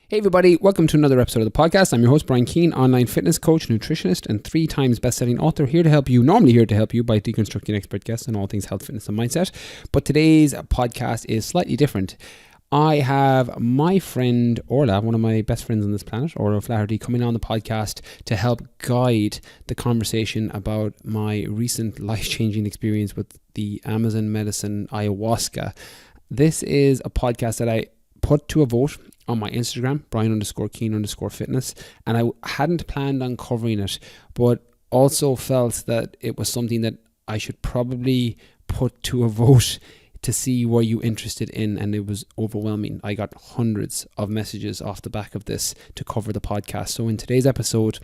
Hey everybody, welcome to another episode of the podcast. I'm your host, Brian Keane, online fitness coach, nutritionist, and 3 times best-selling author, here to help you by deconstructing expert guests on all things health, fitness, and mindset. But today's podcast is slightly different. I have my friend Orla, one of my best friends on this planet, Orla O'Flaherty, coming on the podcast to help guide the conversation about my recent life-changing experience with the Amazon medicine Ayahuasca. This is a podcast that I put to a vote on my Instagram, Brian_Keane_fitness, and I hadn't planned on covering it, but also felt that it was something that I should probably put to a vote to see were you interested in, and it was overwhelming. I got hundreds of messages off the back of this to cover the podcast. So in today's episode,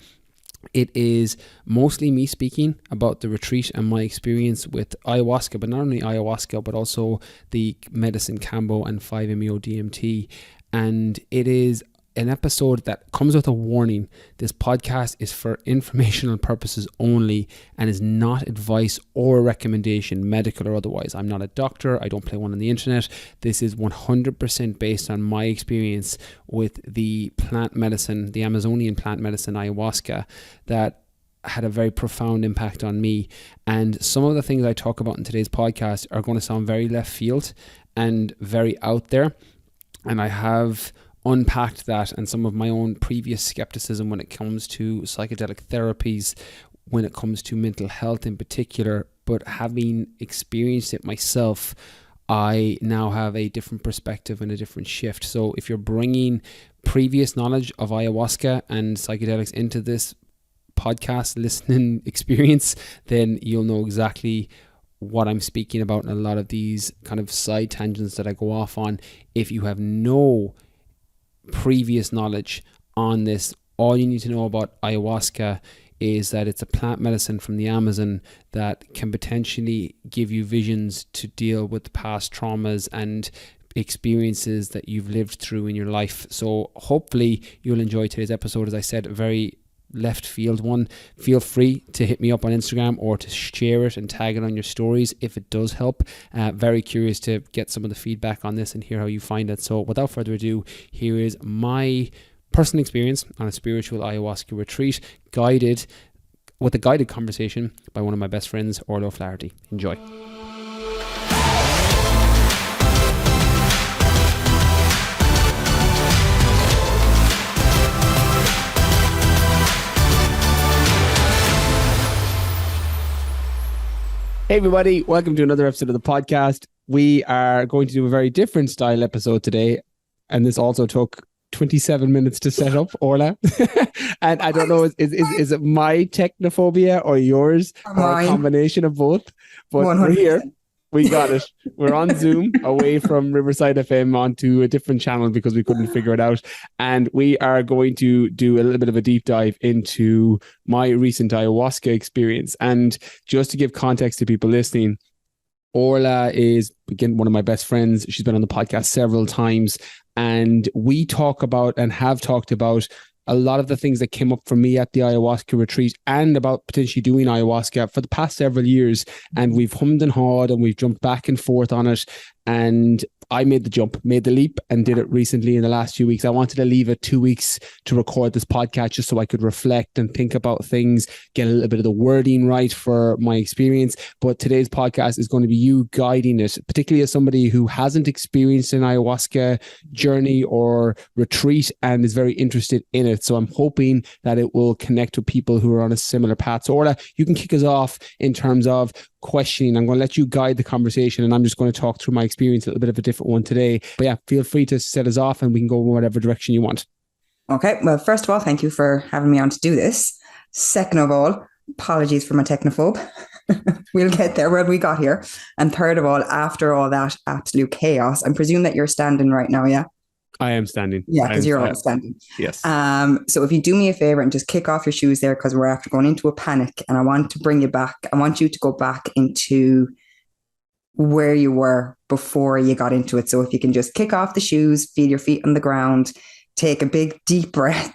it is mostly me speaking about the retreat and my experience with ayahuasca, but not only ayahuasca, but also the medicine Kambo and 5-MeO-DMT. And it is an episode that comes with a warning. This podcast is for informational purposes only and is not advice or recommendation, medical or otherwise. I'm not a doctor. I don't play one on the internet. This is 100% based on my experience with the plant medicine, the Amazonian plant medicine ayahuasca, that had a very profound impact on me. And some of the things I talk about in today's podcast are going to sound very left field and very out there. And I have unpacked that and some of my own previous skepticism when it comes to psychedelic therapies, when it comes to mental health in particular. But having experienced it myself, I now have a different perspective and a different shift. So if you're bringing previous knowledge of ayahuasca and psychedelics into this podcast listening experience, then you'll know exactly what I'm speaking about and a lot of these kind of side tangents that I go off on. If you have no previous knowledge on this, all you need to know about ayahuasca is that it's a plant medicine from the Amazon that can potentially give you visions to deal with past traumas and experiences that you've lived through in your life. So hopefully you'll enjoy today's episode. As I said, a very left field one. Feel free to hit me up on Instagram or to share it and tag it on your stories if it does help. Very curious to get some of the feedback on this and hear how you find it. So without further ado, here is my personal experience on a spiritual ayahuasca retreat, guided with a guided conversation by one of my best friends, Orla O'Flaherty. Enjoy. Hey everybody, welcome to another episode of the podcast. We are going to do a very different style episode today, and this also took 27 minutes to set up, Orla. And I don't know, is it my technophobia or yours, or a combination of both? But 100%. We're here. We got it. We're on Zoom away from Riverside FM onto a different channel because we couldn't figure it out. And we are going to do a little bit of a deep dive into my recent ayahuasca experience. And just to give context to people listening, Orla is, again, one of my best friends. She's been on the podcast several times. And we talk about and have talked about a lot of the things that came up for me at the ayahuasca retreat and about potentially doing ayahuasca for the past several years. And we've hummed and hawed and we've jumped back and forth on it. And I made the leap and did it recently in the last few weeks. I wanted to leave it 2 weeks to record this podcast just so I could reflect and think about things, get a little bit of the wording right for my experience. But today's podcast is going to be you guiding it, particularly as somebody who hasn't experienced an ayahuasca journey or retreat and is very interested in it. So I'm hoping that it will connect with people who are on a similar path. So Orla, you can kick us off in terms of questioning. I'm going to let you guide the conversation, and I'm just going to talk through my experience, a little bit of a different one today. But yeah, feel free to set us off and we can go in whatever direction you want. Okay. Well, first of all, thank you for having me on to do this. Second of all, apologies for my technophobe. We'll get there when we got here. And third of all, after all that absolute chaos, I presume that you're standing right now, yeah? I am standing. Yeah, because you're all standing. Yes. So if you do me a favor and just kick off your shoes there, because we're after going into a panic, and I want to bring you back. I want you to go back into where you were before you got into it. So if you can just kick off the shoes, feel your feet on the ground, take a big deep breath,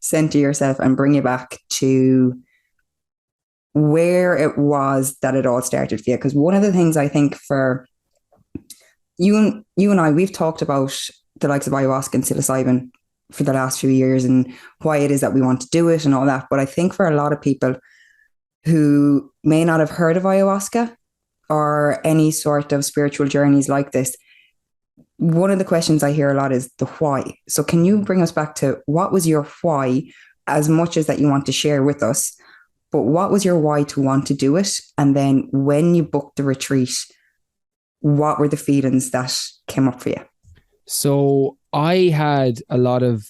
center yourself, and bring you back to where it was that it all started for you. Because one of the things I think for you and I, we've talked about the likes of ayahuasca and psilocybin for the last few years and why it is that we want to do it and all that. But I think for a lot of people who may not have heard of ayahuasca or any sort of spiritual journeys like this, one of the questions I hear a lot is the why. So can you bring us back to what was your why, as much as that you want to share with us, but what was your why to want to do it? And then when you booked the retreat, what were the feelings that came up for you? So I had a lot of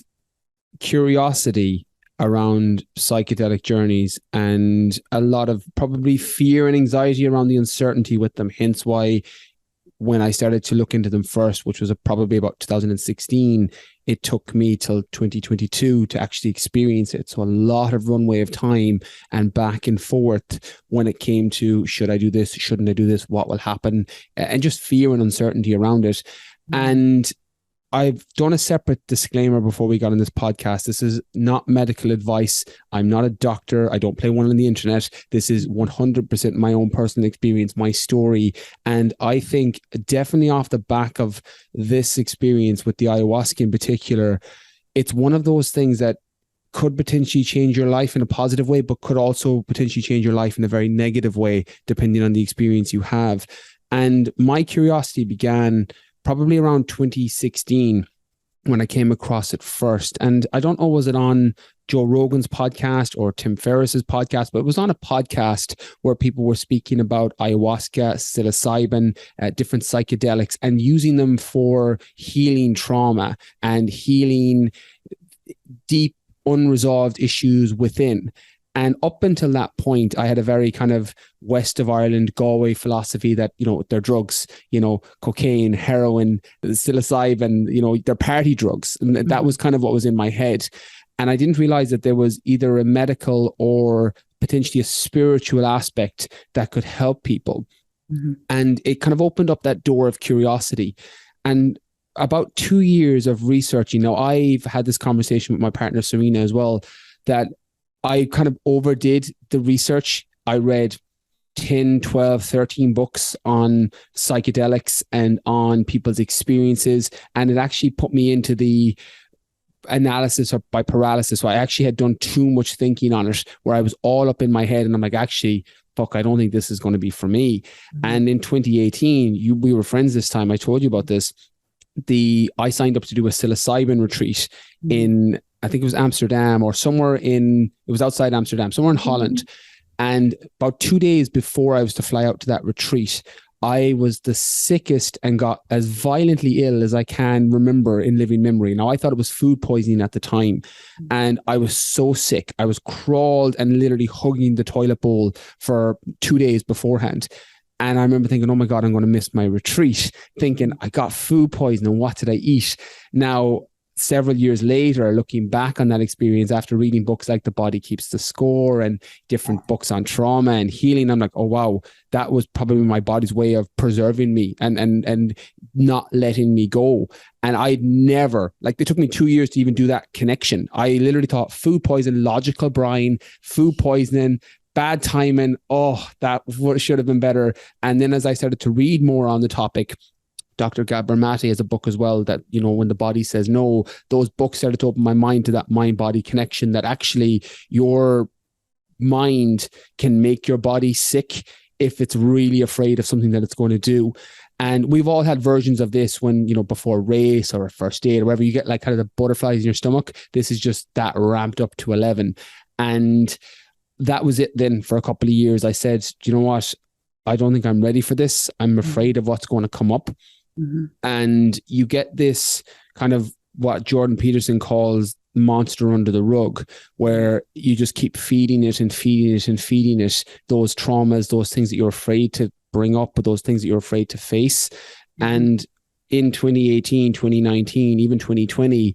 curiosity around psychedelic journeys and a lot of probably fear and anxiety around the uncertainty with them. Hence why when I started to look into them first, which was probably about 2016, it took me till 2022 to actually experience it. So a lot of runway of time and back and forth when it came to, should I do this? Shouldn't I do this? What will happen? And just fear and uncertainty around it. And I've done a separate disclaimer before we got on this podcast. This is not medical advice. I'm not a doctor. I don't play one on the internet. This is 100% my own personal experience, my story. And I think definitely off the back of this experience with the ayahuasca in particular, it's one of those things that could potentially change your life in a positive way, but could also potentially change your life in a very negative way, depending on the experience you have. And my curiosity began probably around 2016 when I came across it first. And I don't know, was it on Joe Rogan's podcast or Tim Ferriss's podcast, but it was on a podcast where people were speaking about ayahuasca, psilocybin, different psychedelics, and using them for healing trauma and healing deep unresolved issues within. And up until that point, I had a very kind of West of Ireland, Galway philosophy that, you know, they're drugs, you know, cocaine, heroin, psilocybin, you know, they're party drugs. And that was kind of what was in my head. And I didn't realize that there was either a medical or potentially a spiritual aspect that could help people. And it kind of opened up that door of curiosity. And about 2 years of researching, now I've had this conversation with my partner, Serena, as well, that I kind of overdid the research. I read 10, 12, 13 books on psychedelics and on people's experiences. And it actually put me into the analysis or by paralysis. So I actually had done too much thinking on it where I was all up in my head and I'm like, actually, fuck, I don't think this is going to be for me. And in 2018, we were friends this time. I told you about this. I signed up to do a psilocybin retreat in, I think it was Amsterdam or it was outside Amsterdam, somewhere in Holland. And about 2 days before I was to fly out to that retreat, I was the sickest and got as violently ill as I can remember in living memory. Now, I thought it was food poisoning at the time. And I was so sick. I was crawled and literally hugging the toilet bowl for 2 days beforehand. And I remember thinking, oh my God, I'm going to miss my retreat, thinking I got food poisoning. What did I eat? Now, several years later, looking back on that experience after reading books like The Body Keeps the Score and different books on trauma and healing, I'm like, oh, wow, that was probably my body's way of preserving me and not letting me go. And I'd never, like, it took me 2 years to even do that connection. I literally thought food poison, logical brain, food poisoning, bad timing. Oh, that should have been better. And then as I started to read more on the topic, Dr. Gabor Mate has a book as well that, you know, When the Body Says No, those books started to open my mind to that mind-body connection, that actually your mind can make your body sick if it's really afraid of something that it's going to do. And we've all had versions of this when, you know, before a race or a first date or wherever, you get like kind of the butterflies in your stomach. This is just that ramped up to 11. And that was it then for a couple of years. I said, you know what? I don't think I'm ready for this. I'm afraid of what's going to come up. And you get this kind of what Jordan Peterson calls monster under the rug, where you just keep feeding it and feeding it and feeding it, those traumas, those things that you're afraid to bring up, but those things that you're afraid to face. And in 2018, 2019, even 2020,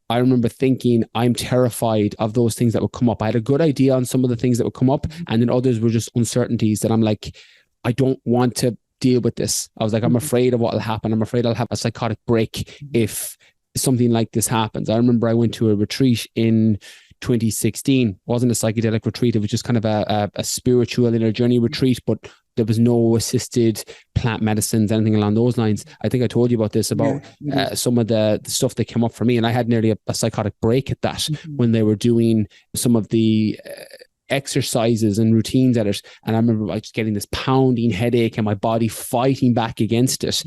I remember thinking, I'm terrified of those things that would come up. I had a good idea on some of the things that would come up, and then others were just uncertainties that I'm like, I don't want to deal with this. I was like, I'm afraid of what will happen. I'm afraid I'll have a psychotic break if something like this happens. I remember I went to a retreat in 2016. It wasn't a psychedelic retreat. It was just kind of a spiritual inner journey retreat, but There was no assisted plant medicines, anything along those lines. I think I told you about this, about some of the stuff that came up for me. And I had nearly a psychotic break at that when they were doing some of the exercises and routines at it. And I remember just getting this pounding headache and my body fighting back against it.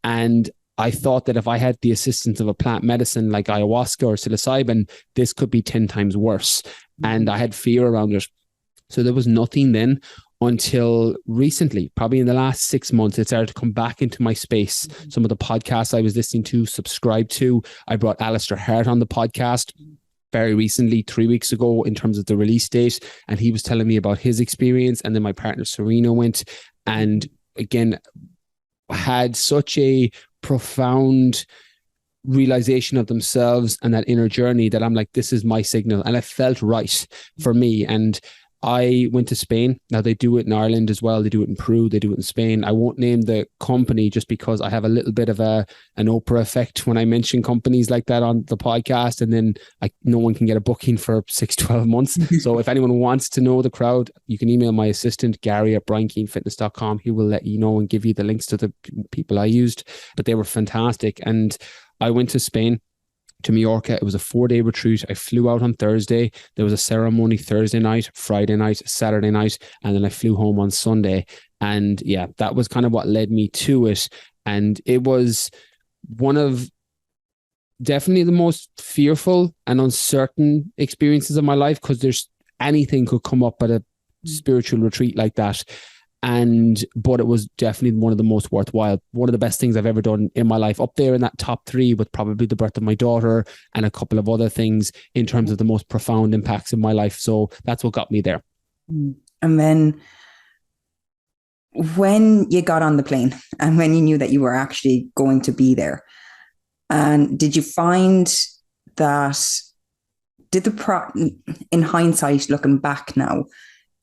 And I thought that if I had the assistance of a plant medicine like ayahuasca or psilocybin, this could be 10 times worse. And I had fear around it. So there was nothing then until recently, probably in the last 6 months, it started to come back into my space. Some of the podcasts I was listening to, subscribed to. I brought Alistair Hart on the podcast very recently, 3 weeks ago, in terms of the release date. And he was telling me about his experience. And then my partner, Serena, went and again, had such a profound realization of themselves and that inner journey that I'm like, this is my signal. And it felt right for me. And I went to Spain. Now they do it in Ireland as well. They do it in Peru. They do it in Spain. I won't name the company just because I have a little bit of an Oprah effect when I mention companies like that on the podcast, and then no one can get a booking for 6-12 months. So if anyone wants to know the crowd, you can email my assistant, Gary at briankeenfitness.com. He will let you know and give you the links to the people I used, but they were fantastic. And I went to Spain, to Mallorca. It was a 4-day retreat. I flew out on Thursday. There was a ceremony Thursday night, Friday night, Saturday night, and then I flew home on Sunday. And yeah, that was kind of what led me to it. And it was one of definitely the most fearful and uncertain experiences of my life, because there's anything could come up at a spiritual retreat like that. But it was definitely one of the most worthwhile, one of the best things I've ever done in my life, up there in that top 3 with probably the birth of my daughter and a couple of other things in terms of the most profound impacts in my life. So that's what got me there. And then when you got on the plane and when you knew that you were actually going to be there, and did you find that, in hindsight, looking back now,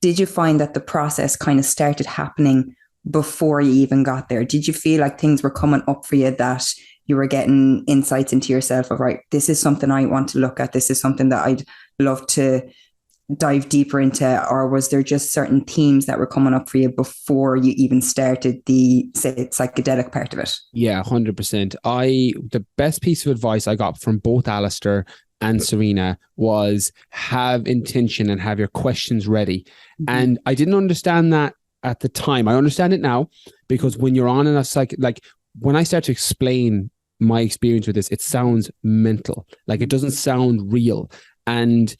did you find that the process kind of started happening before you even got there? Did you feel like things were coming up for you, that you were getting insights into yourself of, right, this is something I want to look at, this is something that I'd love to dive deeper into? Or was there just certain themes that were coming up for you before you even started the, say, psychedelic part of it? Yeah, 100%. The best piece of advice I got from both Alistair and Serena was have intention and have your questions ready. And I didn't understand that at the time. I understand it now, because when you're on when I start to explain my experience with this, it sounds mental. Like, it doesn't sound real. And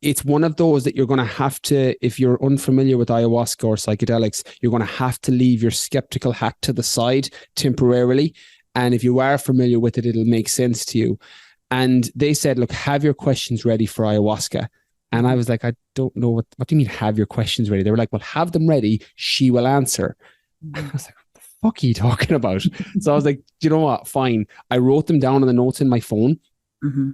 it's one of those that you're going to have to, if you're unfamiliar with ayahuasca or psychedelics, you're going to have to leave your skeptical hat to the side temporarily. And if you are familiar with it, it'll make sense to you. And they said, look, have your questions ready for ayahuasca. And I was like, I don't know. What do you mean have your questions ready? They were like, well, have them ready. She will answer. And I was like, what the fuck are you talking about? So I was like, you know what? Fine. I wrote them down on the notes in my phone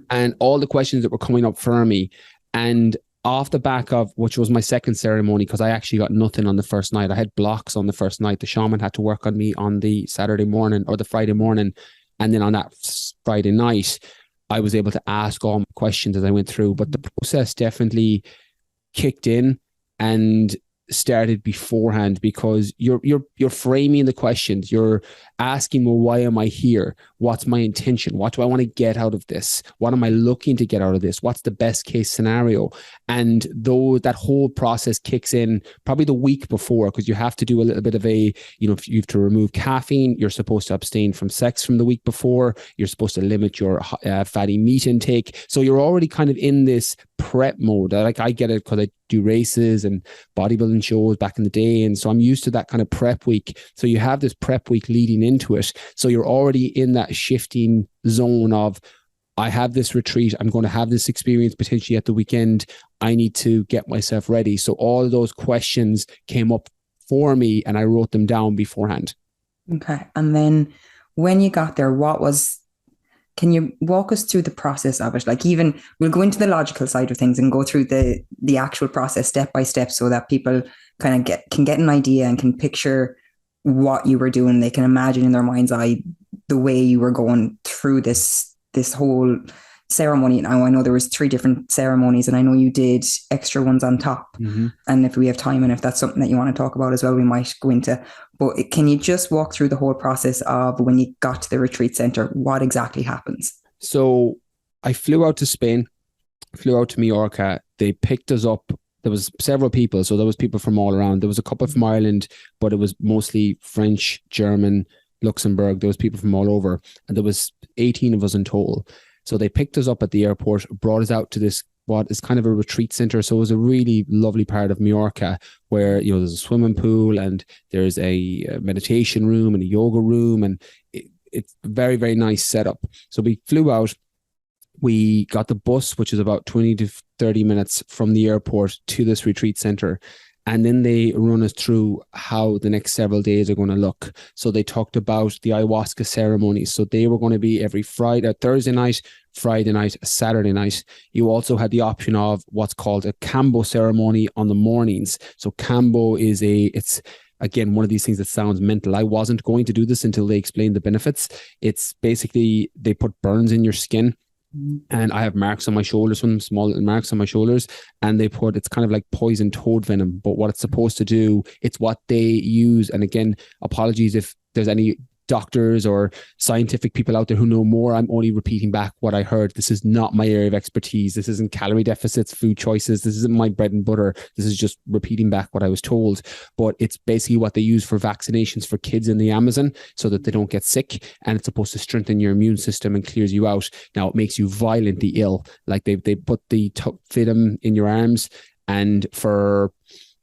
and all the questions that were coming up for me. And off the back of, which was my second ceremony, because I actually got nothing on the first night. I had blocks on the first night. The shaman had to work on me on the Saturday morning or the Friday morning. And then on that Friday night, I was able to ask all my questions as I went through. But the process definitely kicked in and started beforehand, because you're framing the questions. You're asking, well, why am I here? What's my intention? What do I want to get out of this? What am I looking to get out of this? What's the best case scenario? And though that whole process kicks in probably the week before, because you have to do a little bit of if you have to remove caffeine, you're supposed to abstain from sex from the week before, you're supposed to limit your fatty meat intake. So you're already kind of in this prep mode. Like, I get it because I do races and bodybuilding shows back in the day. And so I'm used to that kind of prep week. So you have this prep week leading into it. So you're already in that shifting zone of, I have this retreat, I'm going to have this experience potentially at the weekend, I need to get myself ready. So all of those questions came up for me and I wrote them down beforehand. Okay. And then when you got there, can you walk us through the process of it? Like, even we'll go into the logical side of things and go through the actual process step by step, so that people kind of can get an idea and can picture what you were doing. They can imagine in their mind's eye the way you were going through this whole ceremony. Now I know there was 3 different ceremonies, and I know you did extra ones on top. Mm-hmm. And if we have time, and if that's something that you want to talk about as well, we might go into. But can you just walk through the whole process of when you got to the retreat center, what exactly happens? So I flew out to Spain, flew out to Mallorca. They picked us up. There was several people. So there was people from all around. There was a couple from Ireland, but it was mostly French, German, Luxembourg. There was people from all over. And there was 18 of us in total. So they picked us up at the airport, brought us out to this, what is kind of a retreat center. So it was a really lovely part of Mallorca where, there's a swimming pool and there's a meditation room and a yoga room. And it's very, very nice setup. So we flew out. We got the bus, which is about 20 to 30 minutes from the airport to this retreat center. And then they run us through how the next several days are going to look. So they talked about the ayahuasca ceremonies. So they were going to be every Thursday night, Friday night, Saturday night. You also had the option of what's called a Kambo ceremony on the mornings. So Kambo is it's again, one of these things that sounds mental. I wasn't going to do this until they explained the benefits. It's basically, they put burns in your skin. And I have marks on my shoulders, some small little marks on my shoulders, and it's kind of like poison toad venom. But what it's supposed to do, it's what they use. And again, apologies if there's any doctors or scientific people out there who know more. I'm only repeating back what I heard. This is not my area of expertise. This isn't calorie deficits, food choices. This isn't my bread and butter. This is just repeating back what I was told. But it's basically what they use for vaccinations for kids in the Amazon so that they don't get sick. And it's supposed to strengthen your immune system and clears you out. Now, it makes you violently ill. Like they put the venom in your arms, and for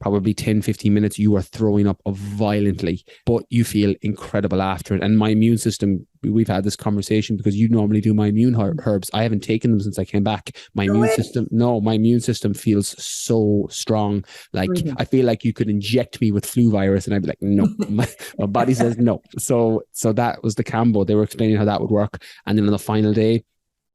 probably 10, 15 minutes, you are throwing up violently, but you feel incredible after it. And my immune system, we've had this conversation because you normally do my immune herbs. I haven't taken them since I came back. My immune system feels so strong. Like I feel like you could inject me with flu virus and I'd be like, no, my body says no. So that was the Kambo. They were explaining how that would work. And then on the final day,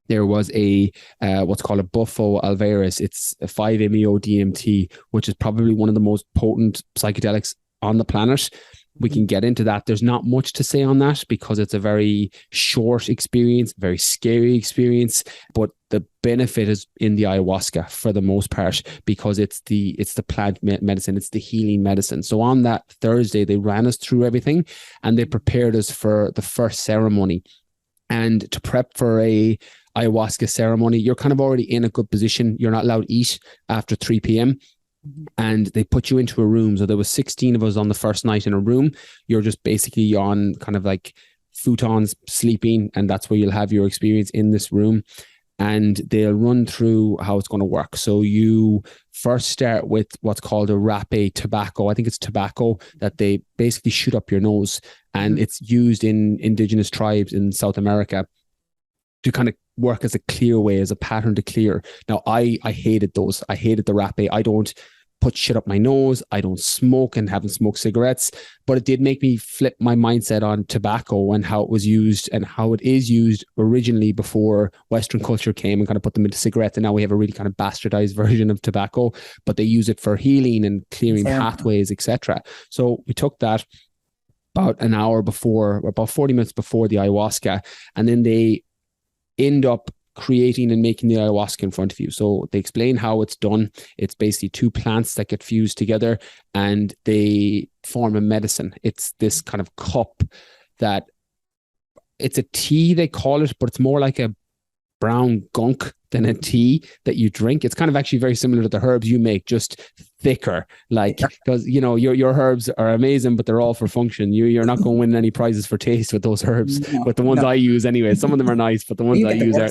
there was a what's called a Bufo alvarez. It's a 5-MeO DMT, which is probably one of the most potent psychedelics on the planet. We can get into that. There's not much to say on that because it's a very short experience, very scary experience, but the benefit is in the ayahuasca for the most part because it's the plant medicine, it's the healing medicine. So on that Thursday, they ran us through everything and they prepared us for the first ceremony. And to prep for a ayahuasca ceremony, you're kind of already in a good position. You're not allowed to eat after 3 p.m. And they put you into a room. So there was 16 of us on the first night in a room. You're just basically on kind of like futons sleeping, and that's where you'll have your experience in this room. And they'll run through how it's going to work. So you first start with what's called a rapé tobacco. I think it's tobacco that they basically shoot up your nose. And it's used in indigenous tribes in South America to kind of work as a clear way, as a pattern to clear. Now, I hated those. I hated the rapé. I don't put shit up my nose. I don't smoke and haven't smoked cigarettes, but it did make me flip my mindset on tobacco and how it was used and how it is used originally before Western culture came and kind of put them into cigarettes. And now we have a really kind of bastardized version of tobacco, but they use it for healing and clearing pathways, etc. So we took that about an hour before, about 40 minutes before the ayahuasca, and then they end up creating and making the ayahuasca in front of you. So they explain how it's done. It's basically 2 plants that get fused together and they form a medicine. It's this kind of cup that it's a tea, they call it, but it's more like a brown gunk than a tea that you drink. It's kind of actually very similar to the herbs you make, just thicker, like, because your herbs are amazing, but they're all for function. You're not going to win any prizes for taste with those herbs, but the ones I use anyway, some of them are nice, but the ones I use are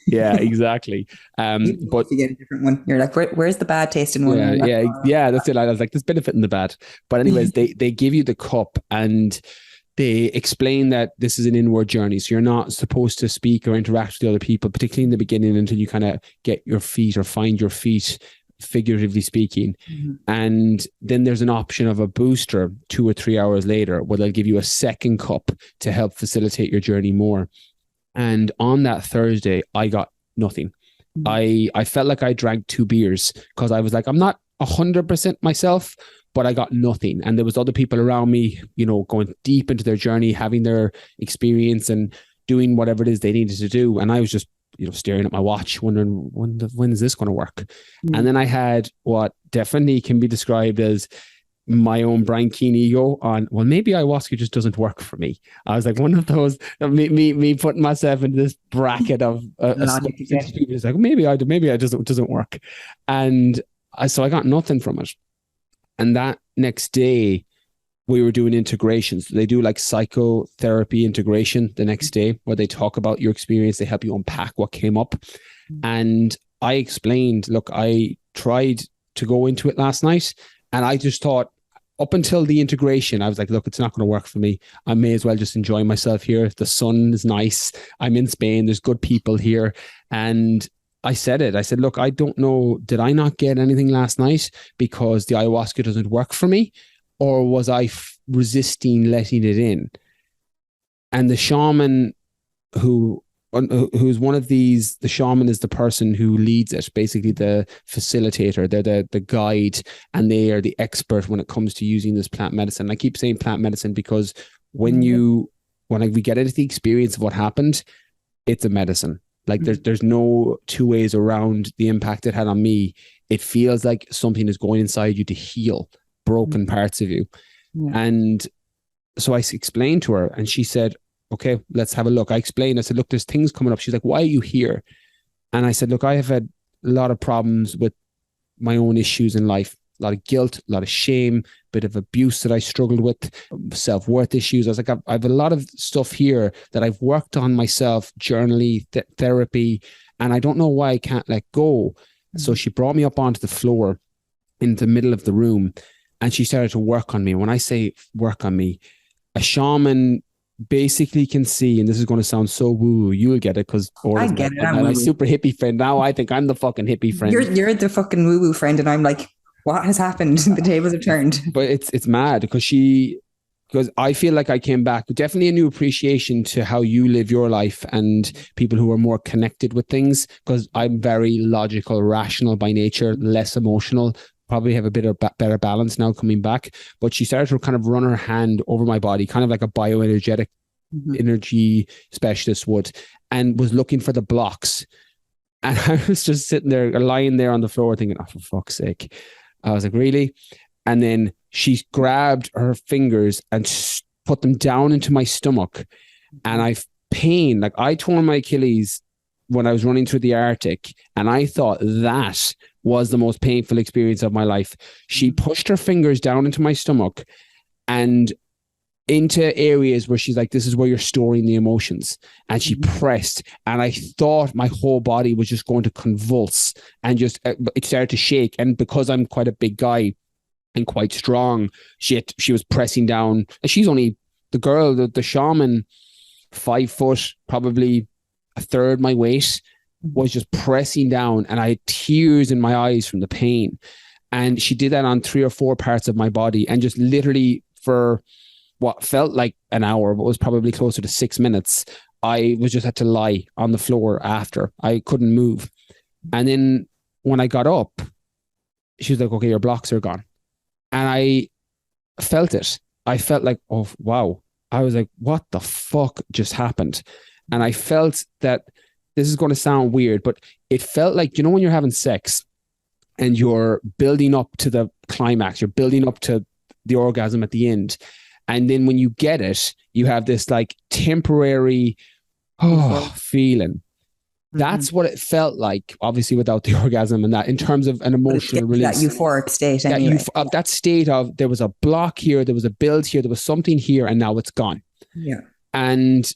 yeah, exactly. But you get a different one, you're like, where's the bad tasting one? Yeah, that's it. I was like, there's benefit in the bad, but anyways, they give you the cup and they explain that this is an inward journey. So you're not supposed to speak or interact with the other people, particularly in the beginning, until you kind of get your feet or find your feet, figuratively speaking. And then there's an option of a booster 2 or 3 hours later where they'll give you a second cup to help facilitate your journey more. And on that Thursday, I got nothing. I felt like I drank 2 beers because I was like, I'm not 100% myself, but I got nothing. And there was other people around me, going deep into their journey, having their experience and doing whatever it is they needed to do. And I was just staring at my watch, wondering when is this going to work? And then I had what definitely can be described as my own Brian Keane ego on, well, maybe ayahuasca just doesn't work for me. I was like one of those, me putting myself in this bracket of people is like, maybe I doesn't work. And so I got nothing from it. And that next day we were doing integrations. They do like psychotherapy integration the next day where they talk about your experience. They help you unpack what came up. And I explained, look, I tried to go into it last night and I just thought, up until the integration, I was like, look, it's not going to work for me. I may as well just enjoy myself here. The sun is nice. I'm in Spain. There's good people here. And I said it. I said, look, I don't know. Did I not get anything last night because the ayahuasca doesn't work for me? Or was I resisting letting it in? And the shaman who's one of these, the shaman is the person who leads it, basically the facilitator, they're the guide, and they are the expert when it comes to using this plant medicine. I keep saying plant medicine because when we get into the experience of what happened, it's a medicine. Like there's no two ways around the impact it had on me. It feels like something is going inside you to heal broken parts of you. And so I explained to her and she said, okay, let's have a look. I explained, I said, look, there's things coming up. She's like, why are you here? And I said, look, I have had a lot of problems with my own issues in life, a lot of guilt, a lot of shame, a bit of abuse that I struggled with, self-worth issues. I was like, I have a lot of stuff here that I've worked on myself, journaling, therapy, and I don't know why I can't let go. So she brought me up onto the floor in the middle of the room and she started to work on me. When I say work on me, a shaman basically can see, and this is going to sound so woo, you'll get it because I get it. I'm a super hippie friend. Now I think I'm the fucking hippie friend. You're the fucking woo woo friend, and I'm like, what has happened? The tables have turned. But it's mad because I feel like I came back, definitely a new appreciation to how you live your life and people who are more connected with things, because I'm very logical, rational by nature, less emotional. Probably have a bit of better balance now coming back. But she started to kind of run her hand over my body, kind of like a bioenergetic energy specialist would, and was looking for the blocks. And I was just sitting there, lying there on the floor thinking, oh, for fuck's sake. I was like, really? And then she grabbed her fingers and put them down into my stomach. And I pain, like I tore my Achilles when I was running through the Arctic. And I thought that was the most painful experience of my life. She pushed her fingers down into my stomach and into areas where she's like, this is where you're storing the emotions. And she pressed, and I thought my whole body was just going to convulse and just, it started to shake. And because I'm quite a big guy and quite strong, she was pressing down. And she's only the girl, the shaman, 5 foot, probably a third my weight, was just pressing down, and I had tears in my eyes from the pain. And she did that on 3 or 4 parts of my body, and just literally for what felt like an hour, but was probably closer to 6 minutes, I was just had to lie on the floor after. I couldn't move. And then when I got up, she was like, okay, your blocks are gone. And I felt it. I felt like, oh, wow. I was like, what the fuck just happened? And I felt that, this is going to sound weird, but it felt like, when you're having sex and you're building up to the climax, you're building up to the orgasm at the end. And then when you get it, you have this like temporary feeling. That's what it felt like, obviously without the orgasm and that, in terms of an emotional release. That euphoric state anyway. That state of, there was a block here, there was a build here, there was something here, and now it's gone. Yeah. And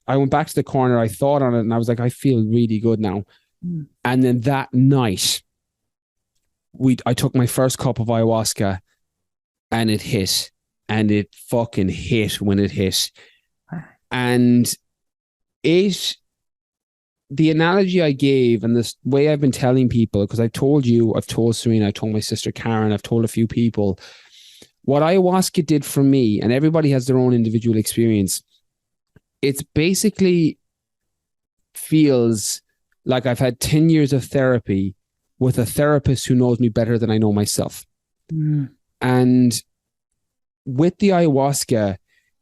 I went back to the corner, I thought on it, and I was like, I feel really good now. And then that night, I took my first cup of ayahuasca, and it hit. And it fucking hit when it hit. And the analogy I gave, and this way I've been telling people, because I've told you, I've told Serena, I've told my sister Karen, I've told a few people, what ayahuasca did for me, and everybody has their own individual experience, it's basically feels like I've had 10 years of therapy with a therapist who knows me better than I know myself. And with the ayahuasca,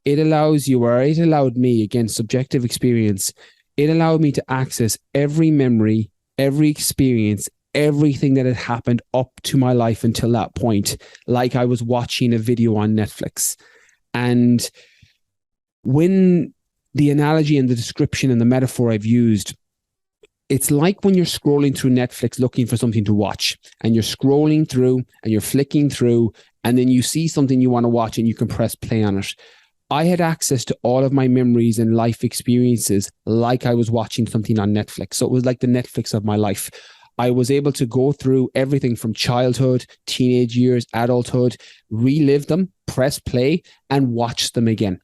it allowed me, again, subjective experience, it allowed me to access every memory, every experience, everything that had happened up to my life until that point, like I was watching a video on Netflix. And when the analogy and the description and the metaphor I've used, it's like when you're scrolling through Netflix looking for something to watch, and you're scrolling through and you're flicking through, and then you see something you want to watch and you can press play on it. I had access to all of my memories and life experiences like I was watching something on Netflix. So it was like the Netflix of my life. I was able to go through everything from childhood, teenage years, adulthood, relive them, press play, and watch them again.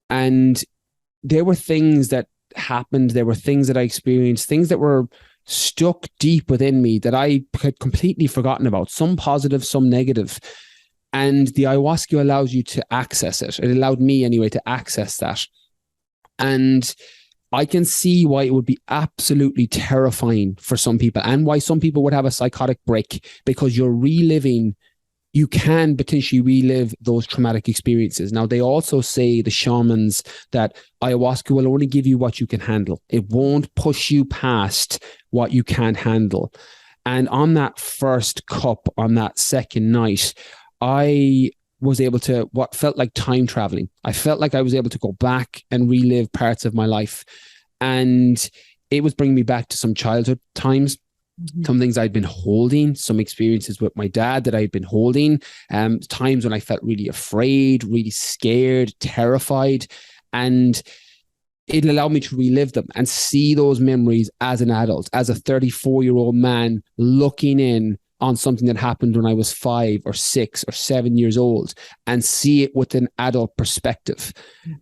And there were things that happened. There were things that I experienced, things that were stuck deep within me that I had completely forgotten about, some positive, some negative. And the ayahuasca allows you to access it. It allowed me anyway to access that. And I can see why it would be absolutely terrifying for some people, and why some people would have a psychotic break, because you're reliving, you can potentially relive those traumatic experiences. Now, they also say, the shamans, that ayahuasca will only give you what you can handle. It won't push you past what you can't handle. And on that first cup, on that second night, I was able to, what felt like time traveling. I felt like I was able to go back and relive parts of my life. And it was bringing me back to some childhood times, some things I'd been holding, some experiences with my dad that I'd been holding, times when I felt really afraid, really scared, terrified. And it allowed me to relive them and see those memories as an adult, as a 34-year-old man looking in on something that happened when I was 5 or 6 or 7 years old, and see it with an adult perspective.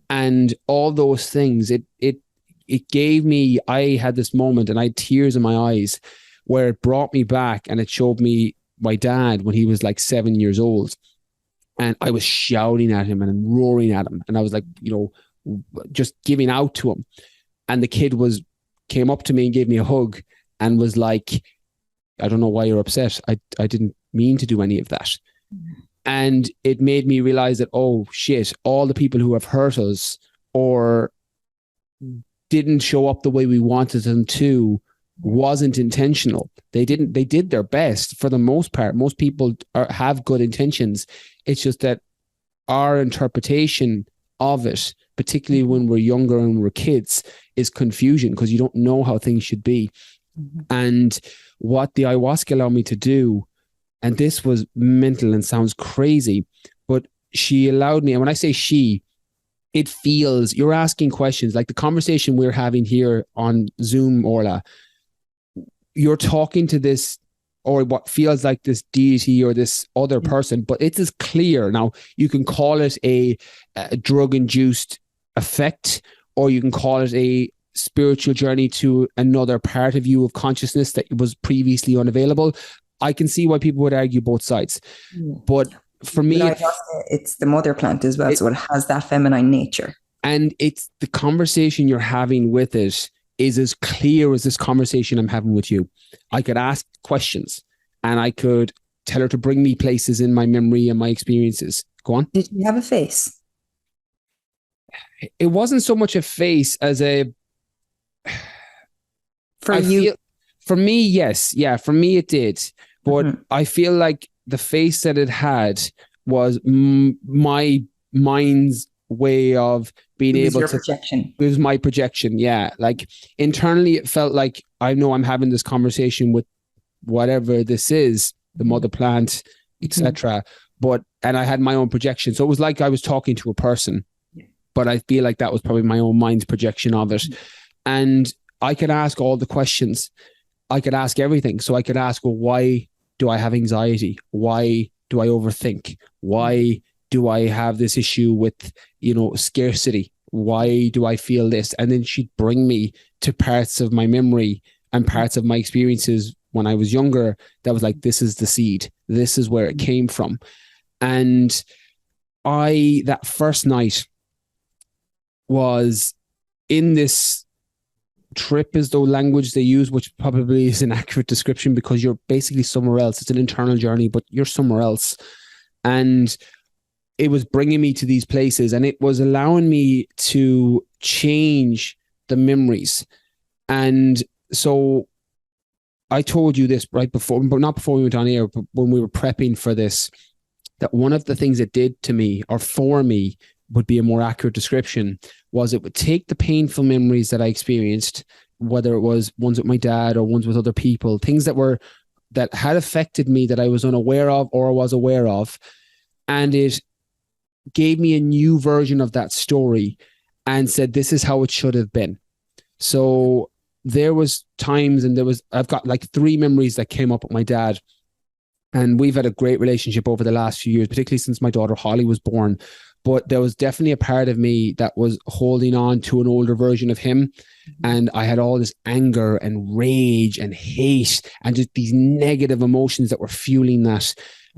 And all those things, it gave me, I had this moment and I had tears in my eyes, where it brought me back and it showed me my dad when he was like 7 years old. And I was shouting at him and roaring at him. And I was like, just giving out to him. And the kid came up to me and gave me a hug and was like, I don't know why you're upset. I didn't mean to do any of that. And it made me realize that, oh shit, all the people who have hurt us or didn't show up the way we wanted them to wasn't intentional. They did their best for the most part. Most people have good intentions. It's just that our interpretation of it, particularly when we're younger and we're kids, is confusion, because you don't know how things should be. And what the ayahuasca allowed me to do, and this was mental and sounds crazy, but she allowed me, and when I say she, it feels, you're asking questions like the conversation we're having here on Zoom, Orla. You're talking to this, or what feels like this deity or this other person, but it is clear. Now, you can call it a drug-induced effect, or you can call it a spiritual journey to another part of you of consciousness that was previously unavailable. I can see why people would argue both sides. But for me, it's the mother plant as well. So it has that feminine nature. And it's the conversation you're having with it is as clear as this conversation I'm having with you. I could ask questions and I could tell her to bring me places in my memory and my experiences. Go on. Did you have a face? It wasn't so much a face as a... For me, yes. Yeah, for me it did. But I feel like the face that it had was my mind's way of being able to... projection. It was my projection, yeah. Like internally it felt like, I know I'm having this conversation with whatever this is, the mother plant, etc. And I had my own projection. So it was like I was talking to a person. But I feel like that was probably my own mind's projection of it. And I could ask all the questions. I could ask everything. So I could ask, well, why do I have anxiety? Why do I overthink? Why do I have this issue with, scarcity? Why do I feel this? And then she'd bring me to parts of my memory and parts of my experiences when I was younger that was like, this is the seed. This is where it came from. And that first night was in this trip, as though language they use, which probably is an accurate description, because you're basically somewhere else. It's an internal journey, but you're somewhere else. And it was bringing me to these places, and it was allowing me to change the memories. And so I told you this right before, but not before we went on air, but when we were prepping for this, that one of the things it did to me, or for me, would be a more accurate description, was it would take the painful memories that I experienced, whether it was ones with my dad or ones with other people, things that had affected me that I was unaware of or was aware of, and it gave me a new version of that story and said, this is how it should have been. So there was times, and I've got like 3 memories that came up with my dad, and we've had a great relationship over the last few years, particularly since my daughter Holly was born. But there was definitely a part of me that was holding on to an older version of him. And I had all this anger and rage and hate and just these negative emotions that were fueling that.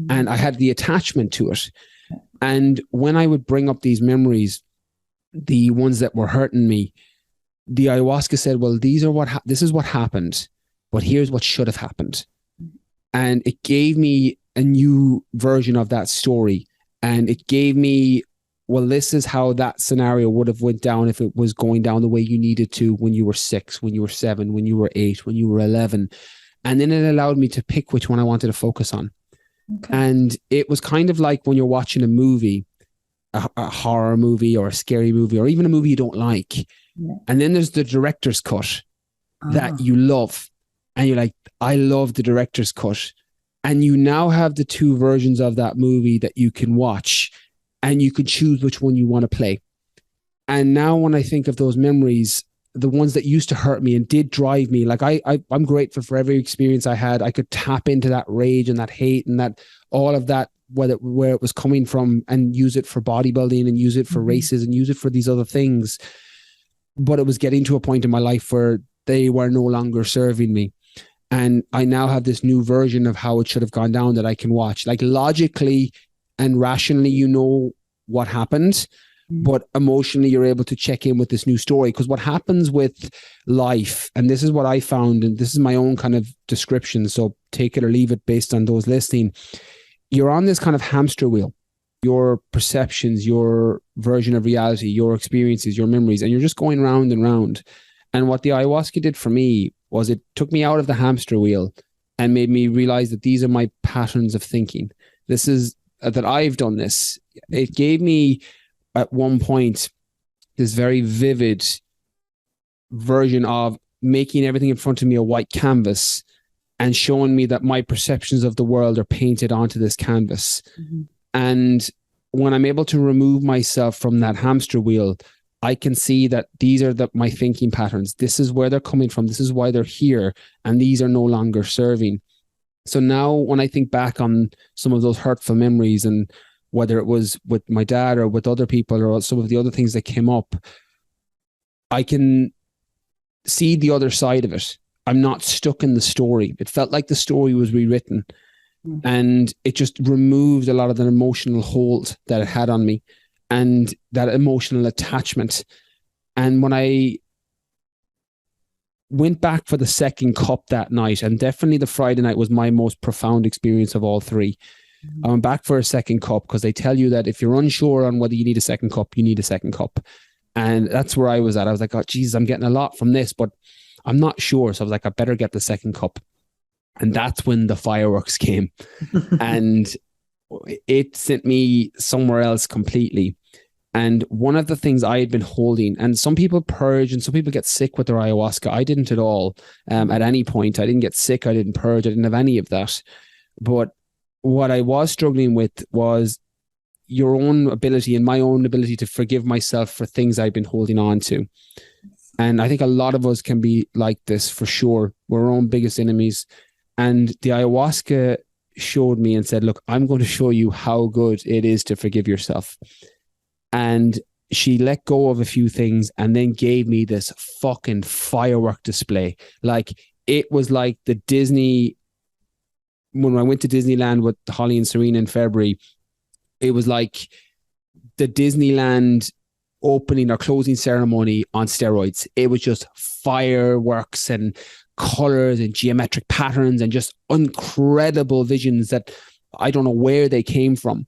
And I had the attachment to it. And when I would bring up these memories, the ones that were hurting me, the ayahuasca said, well, this is what happened, but here's what should have happened. And it gave me a new version of that story. And it gave me, well, this is how that scenario would have went down if it was going down the way you needed to when you were 6, when you were 7, when you were 8, when you were 11. And then it allowed me to pick which one I wanted to focus on. Okay. And it was kind of like when you're watching a movie, a horror movie or a scary movie, or even a movie you don't like. Yeah. And then there's the director's cut that you love. And you're like, I love the director's cut. And you now have the 2 versions of that movie that you can watch, and you can choose which one you want to play. And now when I think of those memories, the ones that used to hurt me and did drive me, like I'm grateful for every experience I had. I could tap into that rage and that hate and that all of that, where it was coming from, and use it for bodybuilding and use it for races and use it for these other things. But it was getting to a point in my life where they were no longer serving me. And I now have this new version of how it should have gone down that I can watch. Like logically and rationally, you know what happened, but emotionally you're able to check in with this new story. Because what happens with life, and this is what I found, and this is my own kind of description, so take it or leave it based on those listening, you're on this kind of hamster wheel. Your perceptions, your version of reality, your experiences, your memories, and you're just going round and round. And what the ayahuasca did for me was it took me out of the hamster wheel and made me realize that these are my patterns of thinking. This is that I've done this. It gave me at one point this very vivid version of making everything in front of me a white canvas and showing me that my perceptions of the world are painted onto this canvas. And when I'm able to remove myself from that hamster wheel, I can see that these are my thinking patterns. This is where they're coming from. This is why they're here. And these are no longer serving. So now when I think back on some of those hurtful memories, and whether it was with my dad or with other people or some of the other things that came up, I can see the other side of it. I'm not stuck in the story. It felt like the story was rewritten. And it just removed a lot of the emotional hold that it had on me and that emotional attachment. And when I went back for the second cup that night, and definitely the Friday night was my most profound experience of all 3. I went back for a second cup because they tell you that if you're unsure on whether you need a second cup, you need a second cup. And that's where I was at. I was like, oh, Jesus, I'm getting a lot from this, but I'm not sure. So I was like, I better get the second cup. And that's when the fireworks came. And it sent me somewhere else completely. And one of the things I had been holding, and some people purge and some people get sick with their ayahuasca. I didn't at all at any point. I didn't get sick. I didn't purge. I didn't have any of that. But what I was struggling with was your own ability and my own ability to forgive myself for things I've been holding on to. And I think a lot of us can be like this for sure. We're our own biggest enemies. And the ayahuasca showed me and said, look, I'm going to show you how good it is to forgive yourself. And she let go of a few things and then gave me this fucking firework display. Like, it was like the Disney, when I went to Disneyland with Holly and Serena in February, it was like the Disneyland opening or closing ceremony on steroids. It was just fireworks and colors and geometric patterns and just incredible visions that I don't know where they came from.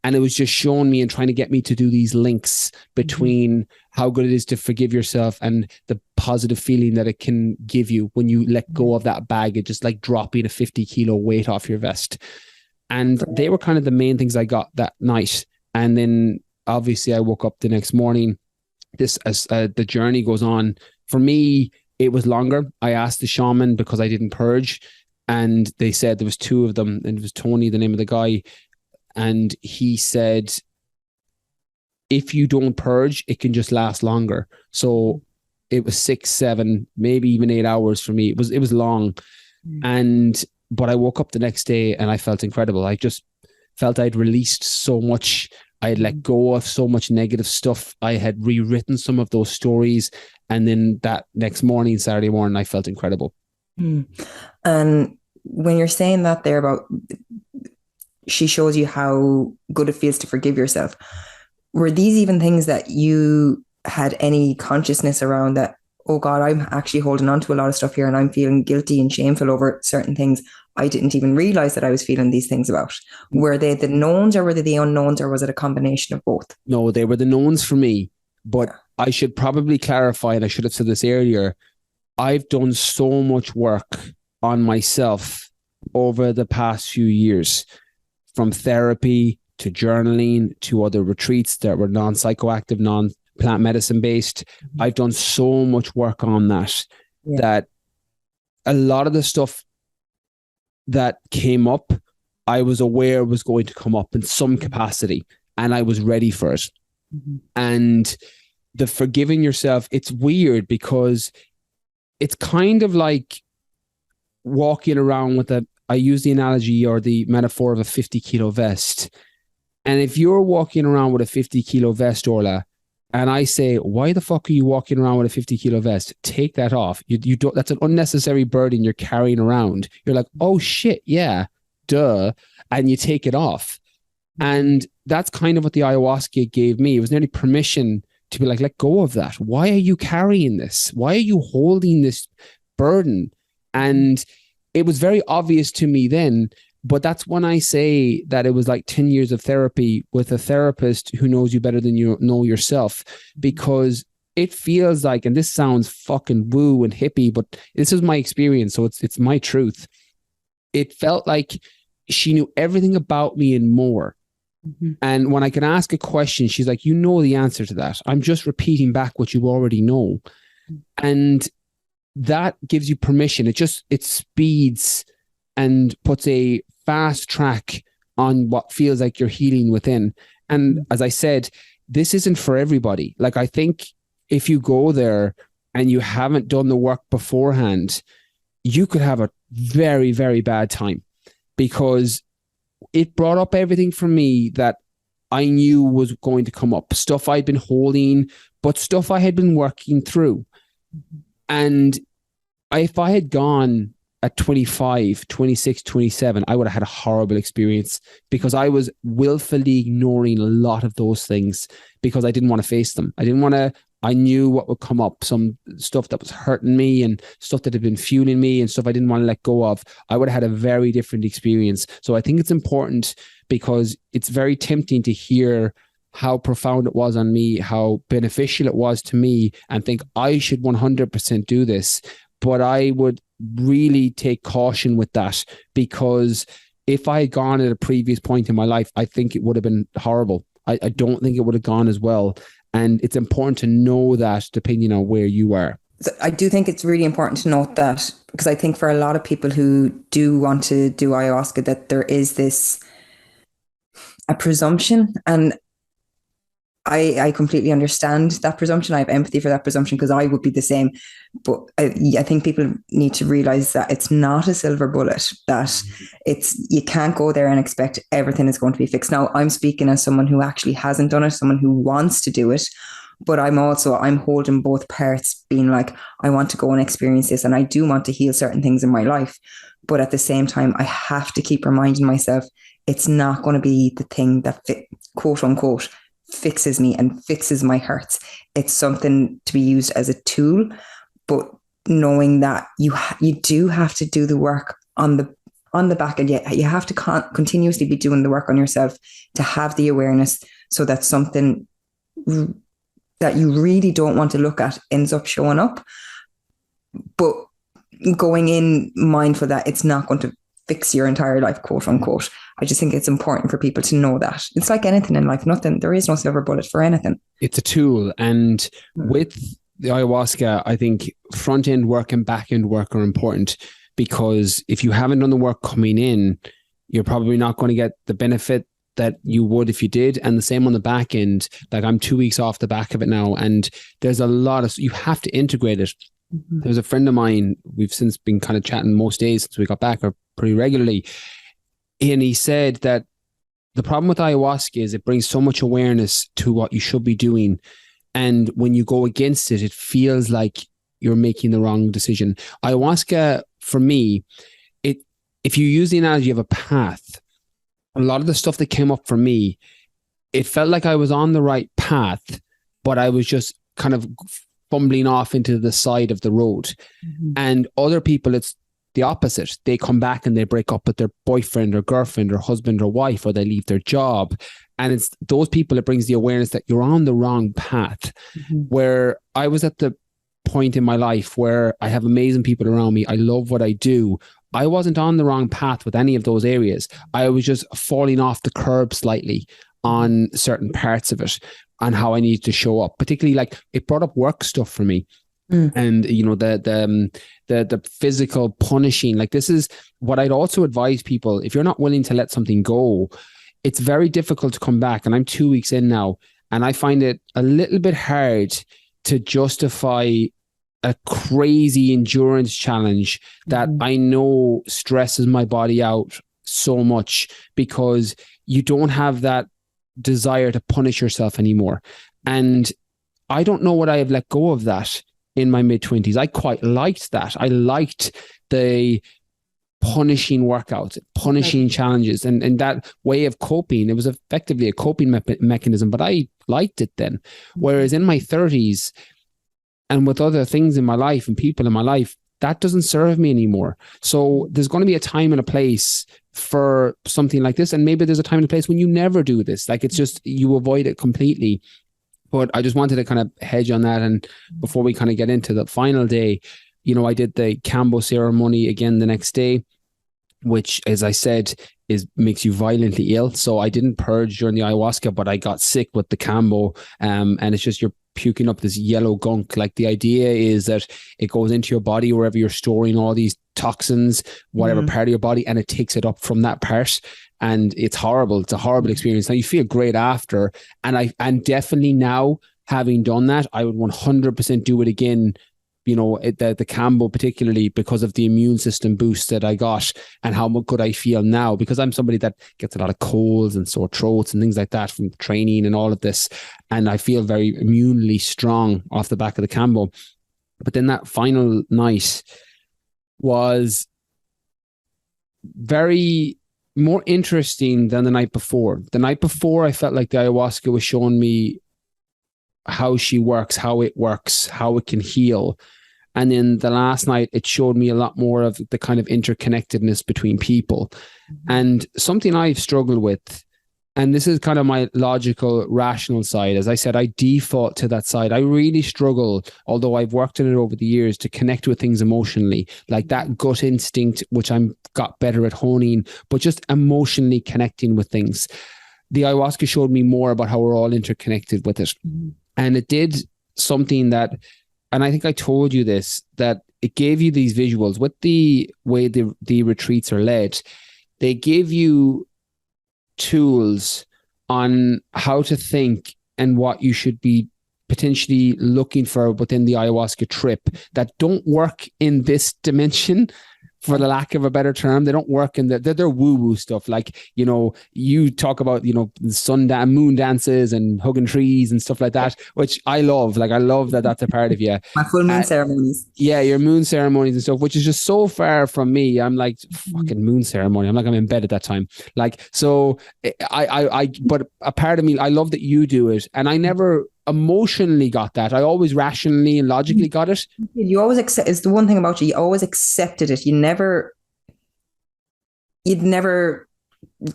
And it was just showing me and trying to get me to do these links between how good it is to forgive yourself and the positive feeling that it can give you when you let go of that baggage. It's like dropping a 50-kilo weight off your vest. And they were kind of the main things I got that night. And then obviously I woke up the next morning. This as the journey goes on. For me, it was longer. I asked the shaman because I didn't purge, and they said there was two of them, and it was Tony, the name of the guy, and he said, if you don't purge, it can just last longer. So it was 6, 7, maybe even 8 hours for me. It was long. But I woke up the next day and I felt incredible. I just felt I'd released so much. I had let go of so much negative stuff. I had rewritten some of those stories. And then that next morning, Saturday morning, I felt incredible. And when you're saying that there about, she shows you how good it feels to forgive yourself, were these even things that you had any consciousness around, that, oh God, I'm actually holding on to a lot of stuff here and I'm feeling guilty and shameful over certain things I didn't even realize that I was feeling these things about? Were they the knowns or were they the unknowns, or was it a combination of both? No, they were the knowns for me. But I should probably clarify, and I should have said this earlier, I've done so much work on myself over the past few years, from therapy to journaling to other retreats that were non-psychoactive, non-plant medicine based. I've done so much work on that, that a lot of the stuff that came up, I was aware was going to come up in some capacity, and I was ready for it. And the forgiving yourself, it's weird because it's kind of like walking around with I use the analogy or the metaphor of a 50-kilo vest. And if you're walking around with a 50-kilo vest, Orla, and I say, why the fuck are you walking around with a 50-kilo vest? Take that off. You don't. That's an unnecessary burden you're carrying around. You're like, oh shit, yeah, duh. And you take it off. And that's kind of what the ayahuasca gave me. It was nearly permission to be like, let go of that. Why are you carrying this? Why are you holding this burden? And it was very obvious to me then. But that's when I say that it was like 10 years of therapy with a therapist who knows you better than you know yourself, because it feels like, and this sounds fucking woo and hippie, but this is my experience, so it's my truth. It felt like she knew everything about me and more. And when I can ask a question, she's like, you know the answer to that. I'm just repeating back what you already know. And that gives you permission. It speeds and puts a fast track on what feels like you're healing within. And as I said, this isn't for everybody. Like, I think if you go there and you haven't done the work beforehand, you could have a very, very bad time, because it brought up everything for me that I knew was going to come up. Stuff I'd been holding, but stuff I had been working through. And if I had gone at 25, 26, 27, I would have had a horrible experience, because I was willfully ignoring a lot of those things because I didn't want to face them. I knew what would come up, some stuff that was hurting me and stuff that had been fueling me and stuff I didn't want to let go of. I would have had a very different experience. So I think it's important, because it's very tempting to hear how profound it was on me, how beneficial it was to me, and think I should 100% do this. But I would really take caution with that, because if I had gone at a previous point in my life, I think it would have been horrible. I don't think it would have gone as well. And it's important to know that, depending on where you are. So I do think it's really important to note that, because I think for a lot of people who do want to do ayahuasca, that there is a presumption, and I completely understand that presumption. I have empathy for that presumption, because I would be the same. But I think people need to realize that it's not a silver bullet, that you can't go there and expect everything is going to be fixed. Now, I'm speaking as someone who actually hasn't done it, someone who wants to do it. But I'm holding both parts, being like, I want to go and experience this, and I do want to heal certain things in my life. But at the same time, I have to keep reminding myself, it's not going to be the thing that, quote unquote, fixes me and fixes my hurts. It's something to be used as a tool, but knowing that you do have to do the work on the back end. You have to continuously be doing the work on yourself to have the awareness, so that something that you really don't want to look at ends up showing up. But going in mindful that it's not going to fix your entire life, quote unquote. I just think it's important for people to know that. It's like anything in life, there is no silver bullet for anything. It's a tool. And with the ayahuasca, I think front end work and back end work are important, because if you haven't done the work coming in, you're probably not going to get the benefit that you would if you did. And the same on the back end. Like, I'm 2 weeks off the back of it now, and there's a lot of, you have to integrate it. There's a friend of mine, we've since been kind of chatting most days since we got back, or pretty regularly. And he said that the problem with ayahuasca is it brings so much awareness to what you should be doing. And when you go against it, it feels like you're making the wrong decision. Ayahuasca, for me, if you use the analogy of a path, a lot of the stuff that came up for me, it felt like I was on the right path, but I was just kind of fumbling off into the side of the road. And other people, it's the opposite. They come back and they break up with their boyfriend or girlfriend or husband or wife, or they leave their job. And it's those people, it brings the awareness that you're on the wrong path. Where I was at the point in my life where I have amazing people around me. I love what I do. I wasn't on the wrong path with any of those areas. I was just falling off the curb slightly on certain parts of it, on how I needed to show up. Particularly, like, it brought up work stuff for me. And you know, the physical punishing. Like, this is what I'd also advise people: if you're not willing to let something go, it's very difficult to come back. And I'm 2 weeks in now, and I find it a little bit hard to justify a crazy endurance challenge that I know stresses my body out so much, because you don't have that desire to punish yourself anymore. And I don't know what I have let go of that in my mid-20s. I quite liked that. I liked the punishing workouts, punishing challenges, and that way of coping. It was effectively a coping mechanism, but I liked it then. Whereas in my 30s, and with other things in my life and people in my life, that doesn't serve me anymore. So there's going to be a time and a place for something like this. And maybe there's a time and a place when you never do this. Like, it's just, you avoid it completely. But I just wanted to kind of hedge on that. And before we kind of get into the final day, you know, I did the Kambo ceremony again the next day, which, as I said, makes you violently ill. So I didn't purge during the ayahuasca, but I got sick with the Kambo. And it's just, you're puking up this yellow gunk. Like, the idea is that it goes into your body wherever you're storing all these toxins, whatever part of your body, and it takes it up from that part. And it's horrible. It's a horrible experience. Now, you feel great after. And definitely now, having done that, I would 100% do it again. You know, the Kambo, particularly because of the immune system boost that I got and how good I feel now, because I'm somebody that gets a lot of colds and sore throats and things like that from training and all of this. And I feel very immunely strong off the back of the Kambo. But then that final night was very more interesting than the night before. The night before, I felt like the ayahuasca was showing me how she works, how it works, how it can heal. And then the last night, it showed me a lot more of the kind of interconnectedness between people. And something I've struggled with, and this is kind of my logical, rational side. As I said, I default to that side. I really struggle, although I've worked on it over the years, to connect with things emotionally, like that gut instinct, which I'm got better at honing, but just emotionally connecting with things. The ayahuasca showed me more about how we're all interconnected with it. And it did something that, and I think I told you this, that it gave you these visuals with the way the retreats are led. They give you tools on how to think and what you should be potentially looking for within the ayahuasca trip that don't work in this dimension, for the lack of a better term. They don't work in they're woo-woo stuff. Like, you know, you talk about, you know, moon dances and hugging trees and stuff like that, which I love. Like, I love that that's a part of you. My full moon ceremonies. Yeah, your moon ceremonies and stuff, which is just so far from me. I'm like, fucking moon ceremony. I'm like, I'm in bed at that time. Like, so but a part of me, I love that you do it. And I never emotionally got that. I always rationally and logically got it. You always accept, it's the one thing about you, you always accepted it. You'd never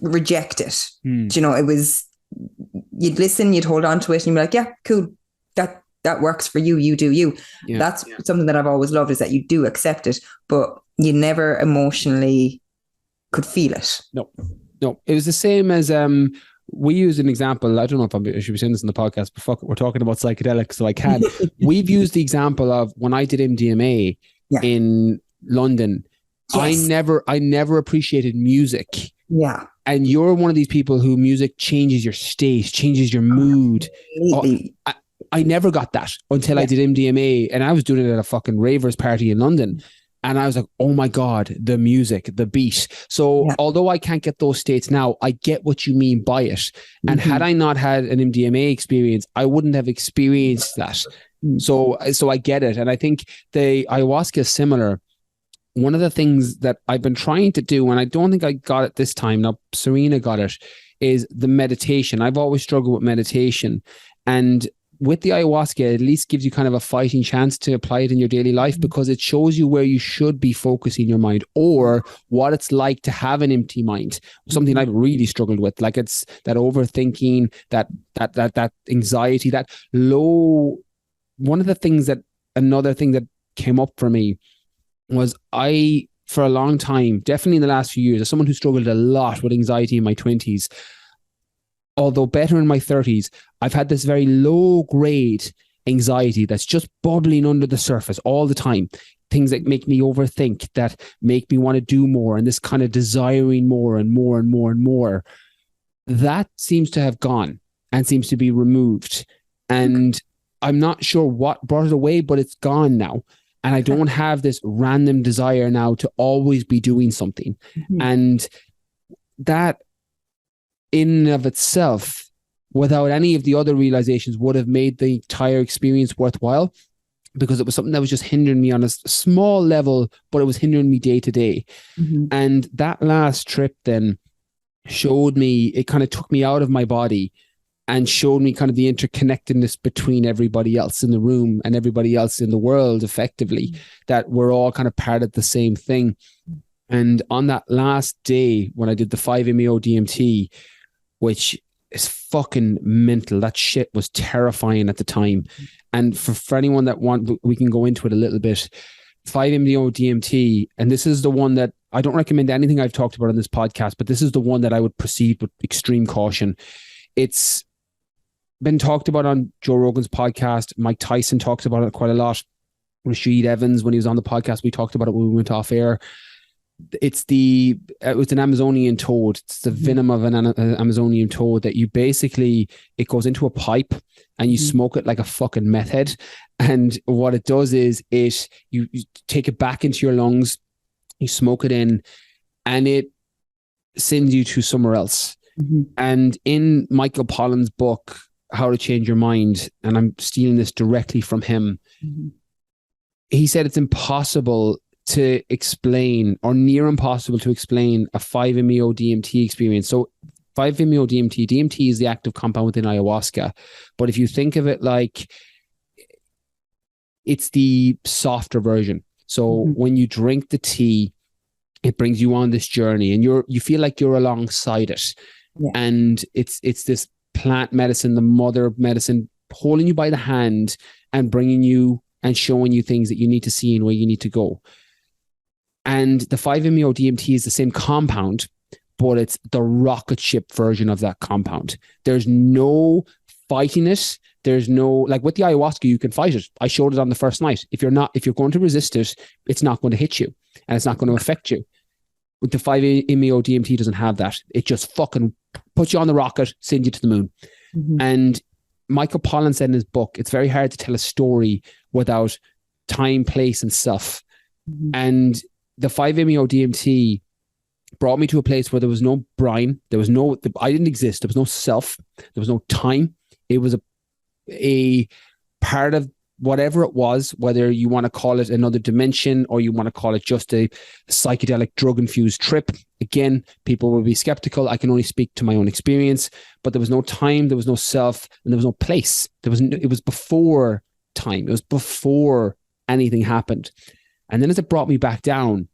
reject it. You know, it was, you'd listen, you'd hold on to it, and you'd be like, yeah, cool. that works for you. You do you. Yeah. That's something that I've always loved, is that you do accept it, but you never emotionally could feel it. No. It was the same as we use an example. I don't know if I should be saying this in the podcast, but fuck it, we're talking about psychedelics, so I can. We've used the example of when I did MDMA in London. Yes. I never appreciated music. Yeah. And you're one of these people who music changes your state, changes your mood. I never got that until I did MDMA, and I was doing it at a fucking ravers party in London. And I was like, oh my God, the music, the beat. So although I can't get those states now, I get what you mean by it. And had I not had an MDMA experience, I wouldn't have experienced that. So I get it. And I think the ayahuasca is similar. One of the things that I've been trying to do, and I don't think I got it this time, now Serena got it, is the meditation. I've always struggled with meditation. And with the ayahuasca, it at least gives you kind of a fighting chance to apply it in your daily life, because it shows you where you should be focusing your mind, or what it's like to have an empty mind. Something I've really struggled with. Like, it's that overthinking, that anxiety, that low. Another thing that came up for me was for a long time, definitely in the last few years, as someone who struggled a lot with anxiety in my 20s, although better in my 30s, I've had this very low grade anxiety that's just bubbling under the surface all the time. Things that make me overthink, that make me want to do more, and this kind of desiring more and more and more and more. That seems to have gone and seems to be removed. And I'm not sure what brought it away, but it's gone now. And I don't have this random desire now to always be doing something. And that in and of itself, without any of the other realizations, would have made the entire experience worthwhile, because it was something that was just hindering me on a small level, but it was hindering me day to day. And that last trip then showed me, it kind of took me out of my body and showed me kind of the interconnectedness between everybody else in the room and everybody else in the world, effectively, that we're all kind of part of the same thing. And on that last day, when I did the 5-MeO DMT, which is fucking mental. That shit was terrifying at the time. And for anyone that we can go into it a little bit. 5-MeO DMT, and this is the one that I don't recommend anything I've talked about on this podcast, but this is the one that I would proceed with extreme caution. It's been talked about on Joe Rogan's podcast. Mike Tyson talks about it quite a lot. Rashid Evans, when he was on the podcast, we talked about it when we went off air. It was an Amazonian toad. It's the venom of an Amazonian toad that you basically, it goes into a pipe and you smoke it like a fucking meth head. And what it does is you take it back into your lungs, you smoke it in, and it sends you to somewhere else. And in Michael Pollan's book, How to Change Your Mind, and I'm stealing this directly from him, he said it's impossible to explain, or near impossible to explain, a 5-MeO DMT experience. So 5-MeO DMT is the active compound within ayahuasca. But if you think of it like it's the softer version. So when you drink the tea, it brings you on this journey, and you feel like you're alongside it. And it's this plant medicine, the mother medicine, holding you by the hand and bringing you and showing you things that you need to see and where you need to go. And the 5-MeO DMT is the same compound, but it's the rocket ship version of that compound. There's no fighting it. There's no, like with the ayahuasca, you can fight it. I showed it on the first night. If you're going to resist it, it's not going to hit you and it's not going to affect you. With the 5-MeO DMT doesn't have that. It just fucking puts you on the rocket, sends you to the moon. And Michael Pollan said in his book, it's very hard to tell a story without time, place, and self. And the 5-MeO DMT brought me to a place where there was no Brian. I didn't exist. There was no self. There was no time. It was a part of whatever it was, whether you want to call it another dimension or you want to call it just a psychedelic drug-infused trip. Again, people will be skeptical. I can only speak to my own experience, but there was no time, there was no self, and there was no place. It was before time. It was before anything happened. And then as it brought me back down,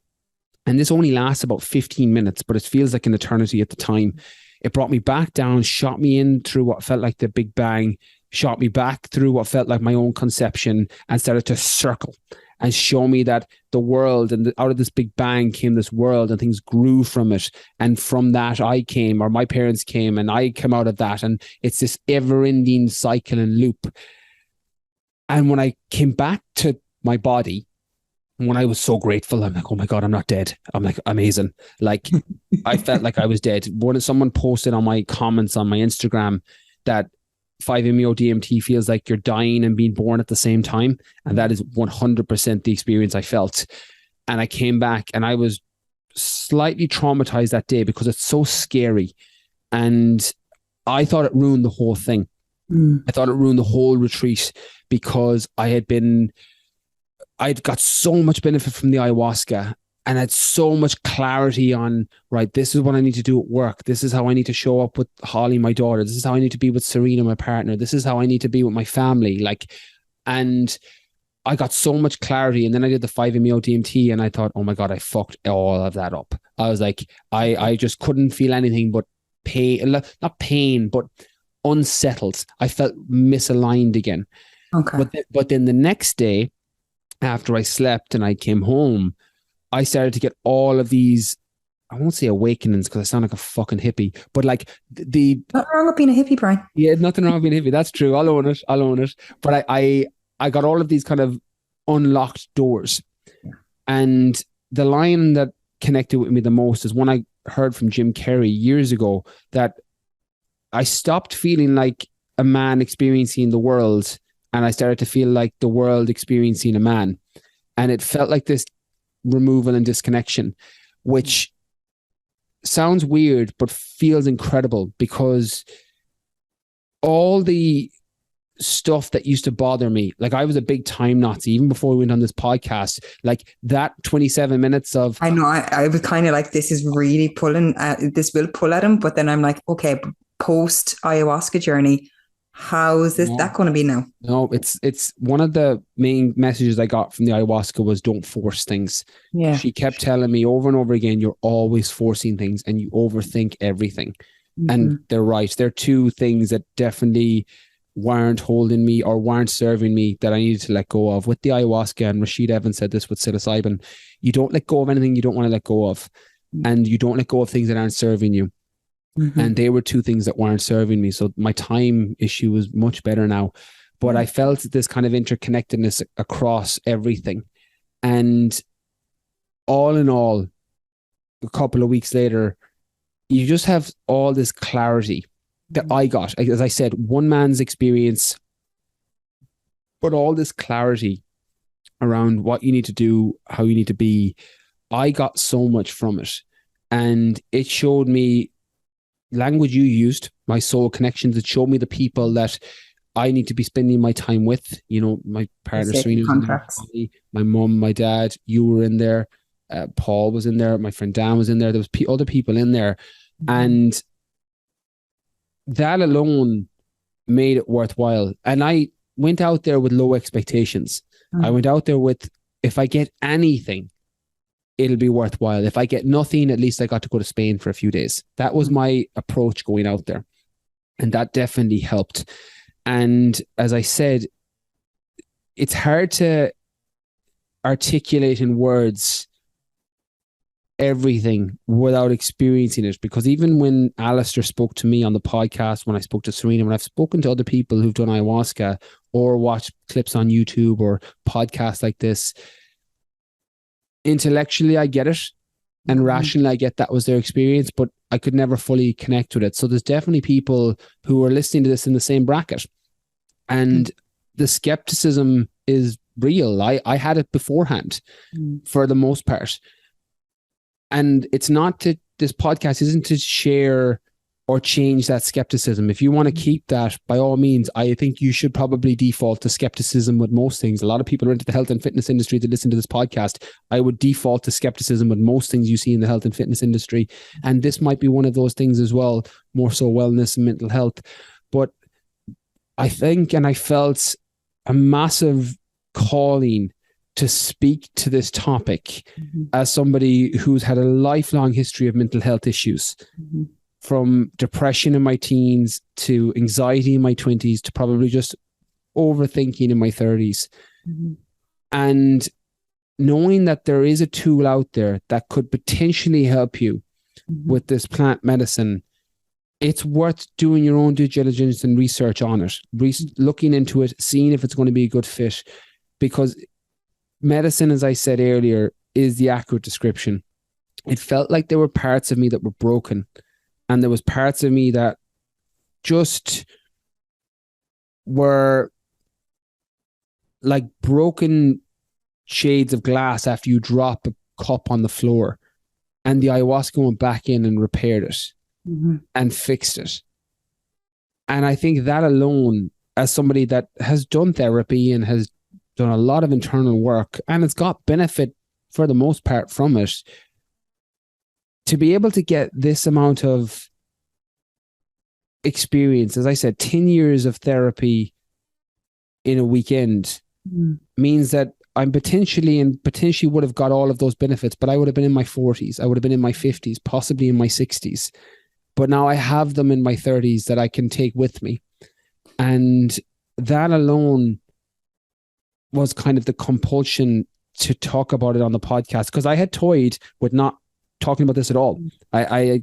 and this only lasts about 15 minutes, but it feels like an eternity at the time. It brought me back down, shot me in through what felt like the Big Bang, shot me back through what felt like my own conception and started to circle and show me that the world, and out of this big bang came this world, and things grew from it. And from that I came, or my parents came, and I came out of that. And it's this ever-ending cycle and loop. And when I came back to my body, when I was so grateful, I'm like, oh my God, I'm not dead. I'm like, amazing. Like, I felt like I was dead. Someone posted on my comments on my Instagram that 5-MeO DMT feels like you're dying and being born at the same time. And that is 100% the experience I felt. And I came back and I was slightly traumatized that day because it's so scary. And I thought it ruined the whole thing. I thought it ruined the whole retreat because I'd got so much benefit from the ayahuasca and had so much clarity on, right, this is what I need to do at work. This is how I need to show up with Holly, my daughter. This is how I need to be with Serena, my partner. This is how I need to be with my family. Like, and I got so much clarity. And then I did the 5-MeO DMT and I thought, oh my God, I fucked all of that up. I was like, I just couldn't feel anything but pain, not pain, but unsettled. I felt misaligned again. Okay. But then the next day, after I slept and I came home, I started to get all of these, I won't say awakenings because I sound like a fucking hippie, but like Nothing wrong with being a hippie, Brian. Yeah, nothing wrong with being a hippie. That's true. I'll own it. But I got all of these kind of unlocked doors. Yeah. And the line that connected with me the most is when I heard from Jim Carrey years ago that I stopped feeling like a man experiencing the world and I started to feel like the world experiencing a man. And it felt like this removal and disconnection, which sounds weird, but feels incredible because all the stuff that used to bother me, like I was a big time Nazi, even before we went on this podcast, like that 27 minutes of... I know, I was kind of like, this is really pulling, this will pull at him, but then I'm like, okay, post ayahuasca journey, how is that going to be now? No, it's one of the main messages I got from the ayahuasca was don't force things. Yeah. She kept telling me over and over again, you're always forcing things and you overthink everything. Mm-hmm. And they're right. They're two things that definitely weren't holding me or weren't serving me that I needed to let go of. With the ayahuasca, and Rashid Evans said this with psilocybin, you don't let go of anything you don't want to let go of. Mm-hmm. And you don't let go of things that aren't serving you. Mm-hmm. And they were two things that weren't serving me. So my time issue was much better now. But I felt this kind of interconnectedness across everything. And all in all, a couple of weeks later, you just have all this clarity that I got. As I said, one man's experience, but all this clarity around what you need to do, how you need to be. I got so much from it. And it showed me language you used, my soul connections. It showed me the people that I need to be spending my time with. You know, my partner Serena was in there, my mom, my dad, you were in there, Paul was in there, my friend Dan was in there. There was other people in there, and that alone made it worthwhile. And I went out there with low expectations. I went out there with, if I get anything, it'll be worthwhile. If I get nothing, at least I got to go to Spain for a few days. That was my approach going out there. And that definitely helped. And as I said, it's hard to articulate in words everything without experiencing it. Because even when Alistair spoke to me on the podcast, when I spoke to Serena, when I've spoken to other people who've done ayahuasca or watched clips on YouTube or podcasts like this, intellectually I get it, and rationally I get that was their experience, but I could never fully connect with it. So there's definitely people who are listening to this in the same bracket, and the skepticism is real. I had it beforehand for the most part, and it's not to, this podcast isn't to share or change that skepticism. If you want to keep that, by all means, I think you should probably default to skepticism with most things. A lot of people are into the health and fitness industry that listen to this podcast. I would default to skepticism with most things you see in the health and fitness industry. And this might be one of those things as well, more so wellness and mental health. But I think, and I felt a massive calling to speak to this topic as somebody who's had a lifelong history of mental health issues. from depression in my teens to anxiety in my 20s to probably just overthinking in my 30s. Mm-hmm. And knowing that there is a tool out there that could potentially help you with this plant medicine, it's worth doing your own due diligence and research on it, looking into it, seeing if it's going to be a good fit, because medicine, as I said earlier, is the accurate description. It felt like there were parts of me that were broken, and there was parts of me that just were like broken shades of glass after you drop a cup on the floor, and the ayahuasca went back in and repaired it and fixed it. And I think that alone, as somebody that has done therapy and has done a lot of internal work and has got benefit for the most part from it, to be able to get this amount of experience, as I said, 10 years of therapy in a weekend, means that I'm potentially would have got all of those benefits, but I would have been in my 40s, I would have been in my 50s, possibly in my 60s. But now I have them in my 30s that I can take with me. And that alone was kind of the compulsion to talk about it on the podcast, because I had toyed with not talking about this at all. I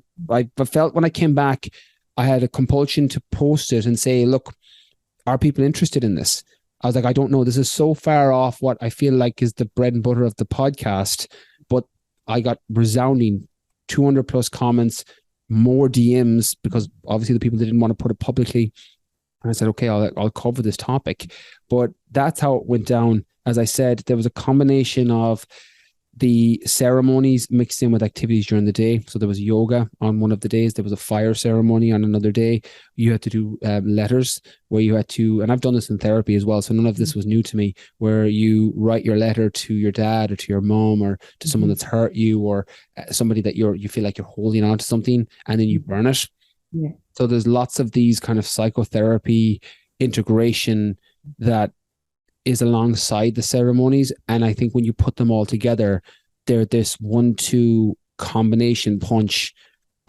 felt when I came back, I had a compulsion to post it and say, look, are people interested in this? I was like, I don't know. This is so far off what I feel like is the bread and butter of the podcast. But I got resounding 200 plus comments, more DMs, because obviously the people didn't want to put it publicly. And I said, okay, I'll cover this topic. But that's how it went down. As I said, there was a combination of the ceremonies mixed in with activities during the day. So there was yoga on one of the days. There was a fire ceremony on another day. You had to do letters where you had to, and I've done this in therapy as well, so none of this was new to me, where you write your letter to your dad or to your mom or to someone that's hurt you, or somebody that you feel like you're holding on to something, and then you burn it. Yeah. So there's lots of these kind of psychotherapy integration that is alongside the ceremonies. And I think when you put them all together, they're this 1-2 combination punch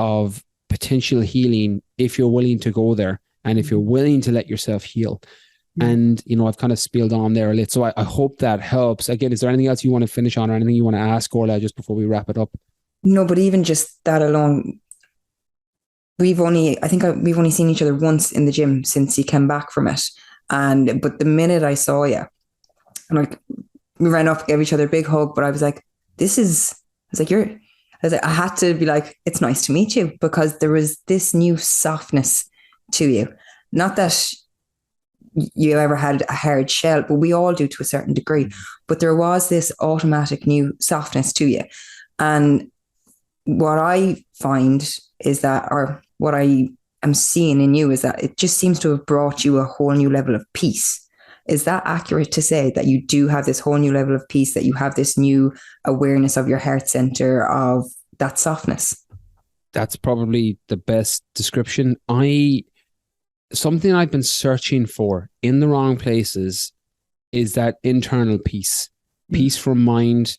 of potential healing if you're willing to go there and if you're willing to let yourself heal. And, you know, I've kind of spilled on there a little. So I hope that helps. Again, is there anything else you want to finish on or anything you want to ask, Orla, just before we wrap it up? No, but even just that alone, we've only seen each other once in the gym since you came back from it. But the minute I saw you, and we ran up, gave each other a big hug, but I was like, I had to be like, it's nice to meet you, because there was this new softness to you. Not that you ever had a hard shell, but we all do to a certain degree. But there was this automatic new softness to you. And what I find is that, or what I am seeing in you, is that it just seems to have brought you a whole new level of peace. Is that accurate to say that you do have this whole new level of peace, that you have this new awareness of your heart center, of that softness? That's probably the best description. Something I've been searching for in the wrong places is that internal peace. Peace from mind,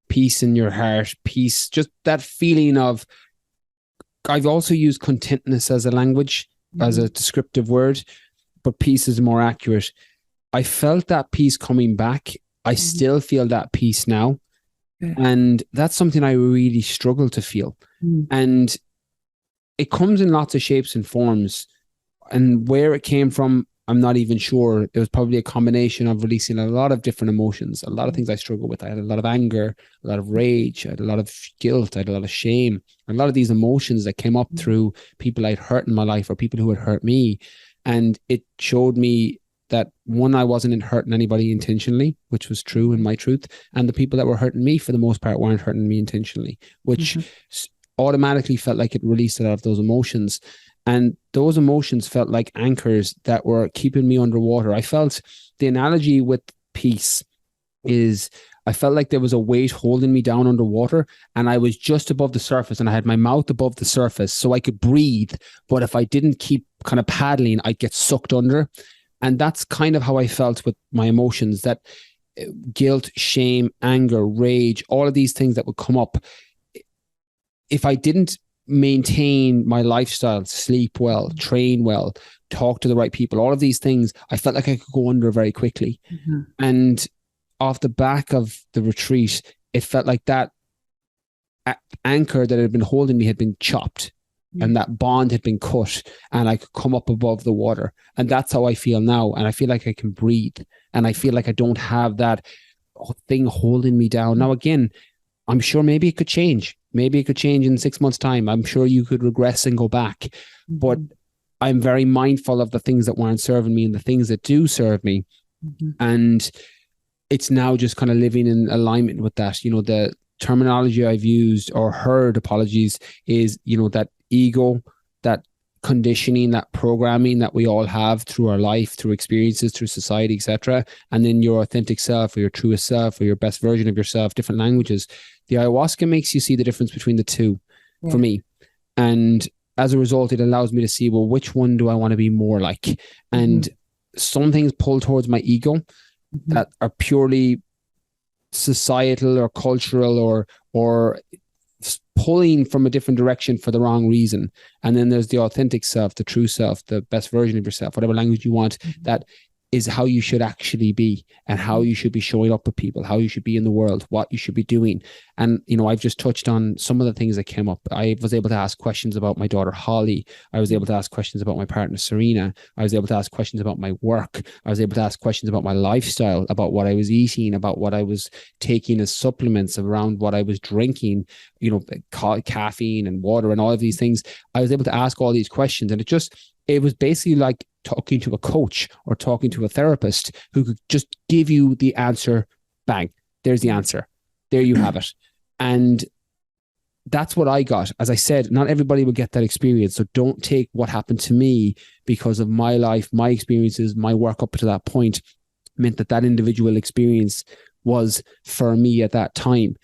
peace in your heart, peace, just that feeling of, I've also used contentness as a language, as a descriptive word, but peace is more accurate. I felt that peace coming back. I still feel that peace now. And that's something I really struggle to feel. And it comes in lots of shapes and forms. And where it came from, I'm not even sure. It was probably a combination of releasing a lot of different emotions, a lot of things I struggle with. I had a lot of anger, a lot of rage, I had a lot of guilt, I had a lot of shame, a lot of these emotions that came up through people I'd hurt in my life or people who had hurt me. And it showed me that, one, I wasn't hurting anybody intentionally, which was true in my truth. And the people that were hurting me, for the most part, weren't hurting me intentionally, which automatically felt like it released a lot of those emotions. And those emotions felt like anchors that were keeping me underwater. I felt the analogy with peace is, I felt like there was a weight holding me down underwater, and I was just above the surface, and I had my mouth above the surface so I could breathe. But if I didn't keep kind of paddling, I'd get sucked under. And that's kind of how I felt with my emotions, that guilt, shame, anger, rage, all of these things that would come up. If I didn't maintain my lifestyle, sleep well, train well, talk to the right people, all of these things, I felt like I could go under very quickly. And off the back of the retreat, it felt like that anchor that had been holding me had been chopped, and that bond had been cut, and I could come up above the water. And that's how I feel now. And I feel like I can breathe, and I feel like I don't have that thing holding me down. Now, again, I'm sure maybe it could change. Maybe it could change in 6 months' time. I'm sure you could regress and go back. But I'm very mindful of the things that weren't serving me and the things that do serve me. And it's now just kind of living in alignment with that. You know, the terminology I've used or heard, apologies, is, you know, that ego, that conditioning, that programming that we all have through our life, through experiences, through society, etc. And then your authentic self, or your truest self, or your best version of yourself, different languages. The ayahuasca makes you see the difference between the two, for me. And as a result, it allows me to see, well, which one do I want to be more like? And some things pull towards my ego that are purely societal or cultural, or pulling from a different direction for the wrong reason. And then there's the authentic self, the true self, the best version of yourself, whatever language you want, that is how you should actually be, and how you should be showing up with people, how you should be in the world, what you should be doing. And, you know, I've just touched on some of the things that came up. I was able to ask questions about my daughter, Holly. I was able to ask questions about my partner, Serena. I was able to ask questions about my work. I was able to ask questions about my lifestyle, about what I was eating, about what I was taking as supplements, around what I was drinking, you know, caffeine and water and all of these things. I was able to ask all these questions, and it was basically like talking to a coach or talking to a therapist who could just give you the answer. Bang, there's the answer. There you have it. And that's what I got. As I said, not everybody will get that experience. So don't take what happened to me because of my life, my experiences, my work up to that point meant that individual experience was for me at that time.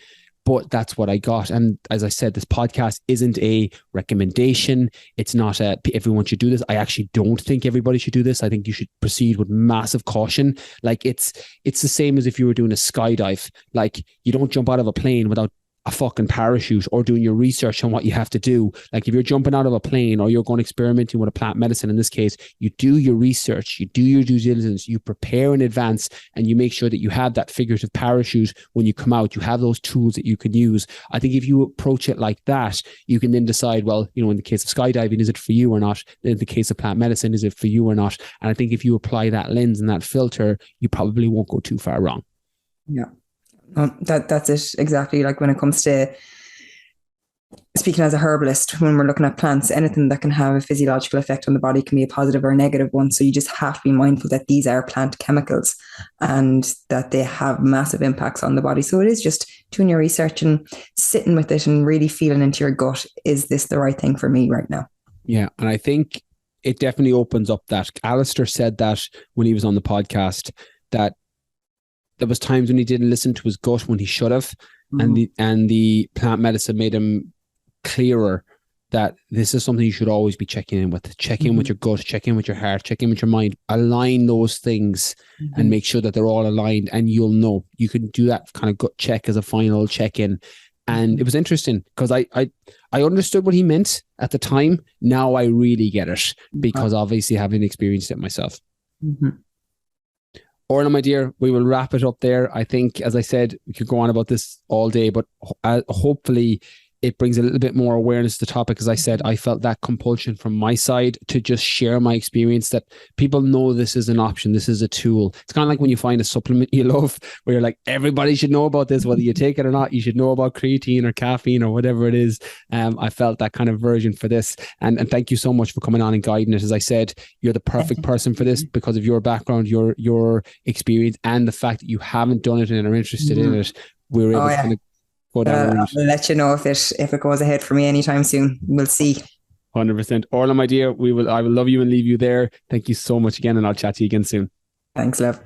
But that's what I got. And as I said, this podcast isn't a recommendation. It's not everyone should do this. I actually don't think everybody should do this. I think you should proceed with massive caution. Like it's the same as if you were doing a skydive. Like, you don't jump out of a plane without a fucking parachute or doing your research on what you have to do. Like, if you're jumping out of a plane or you're going experimenting with a plant medicine, in this case, you do your research, you do your due diligence, you prepare in advance, and you make sure that you have that figurative parachute when you come out. You have those tools that you can use. I think if you approach it like that, you can then decide, well, you know, in the case of skydiving, is it for you or not? In the case of plant medicine, is it for you or not? And I think if you apply that lens and that filter, you probably won't go too far wrong. Yeah. That's it exactly. Like, when it comes to speaking as a herbalist, when we're looking at plants, anything that can have a physiological effect on the body can be a positive or a negative one. So you just have to be mindful that these are plant chemicals and that they have massive impacts on the body. So it is just doing your research and sitting with it and really feeling into your gut. Is this the right thing for me right now? Yeah. And I think it definitely opens up that. Alistair said that when he was on the podcast, that there was times when he didn't listen to his gut when he should have. And the plant medicine made him clearer that this is something you should always be checking in with. Check in with your gut, check in with your heart, check in with your mind, align those things and make sure that they're all aligned, and you'll know. You can do that kind of gut check as a final check-in. And it was interesting because I understood what he meant at the time. Now I really get it, because obviously having experienced it myself. Orla, my dear, we will wrap it up there. I think, as I said, we could go on about this all day, but hopefully it brings a little bit more awareness to the topic. As I said, I felt that compulsion from my side to just share my experience, that people know this is an option. This is a tool. It's kind of like when you find a supplement you love, where you're like, everybody should know about this, whether you take it or not. You should know about creatine or caffeine or whatever it is. I felt that kind of version for this. And thank you so much for coming on and guiding it. As I said, you're the perfect person for this because of your background, your experience, and the fact that you haven't done it and are interested in it. We're able to kind of go down. I'll let you know if it goes ahead for me anytime soon. We'll see. 100%. Orla, my dear, I will love you and leave you there. Thank you so much again, and I'll chat to you again soon. Thanks, love.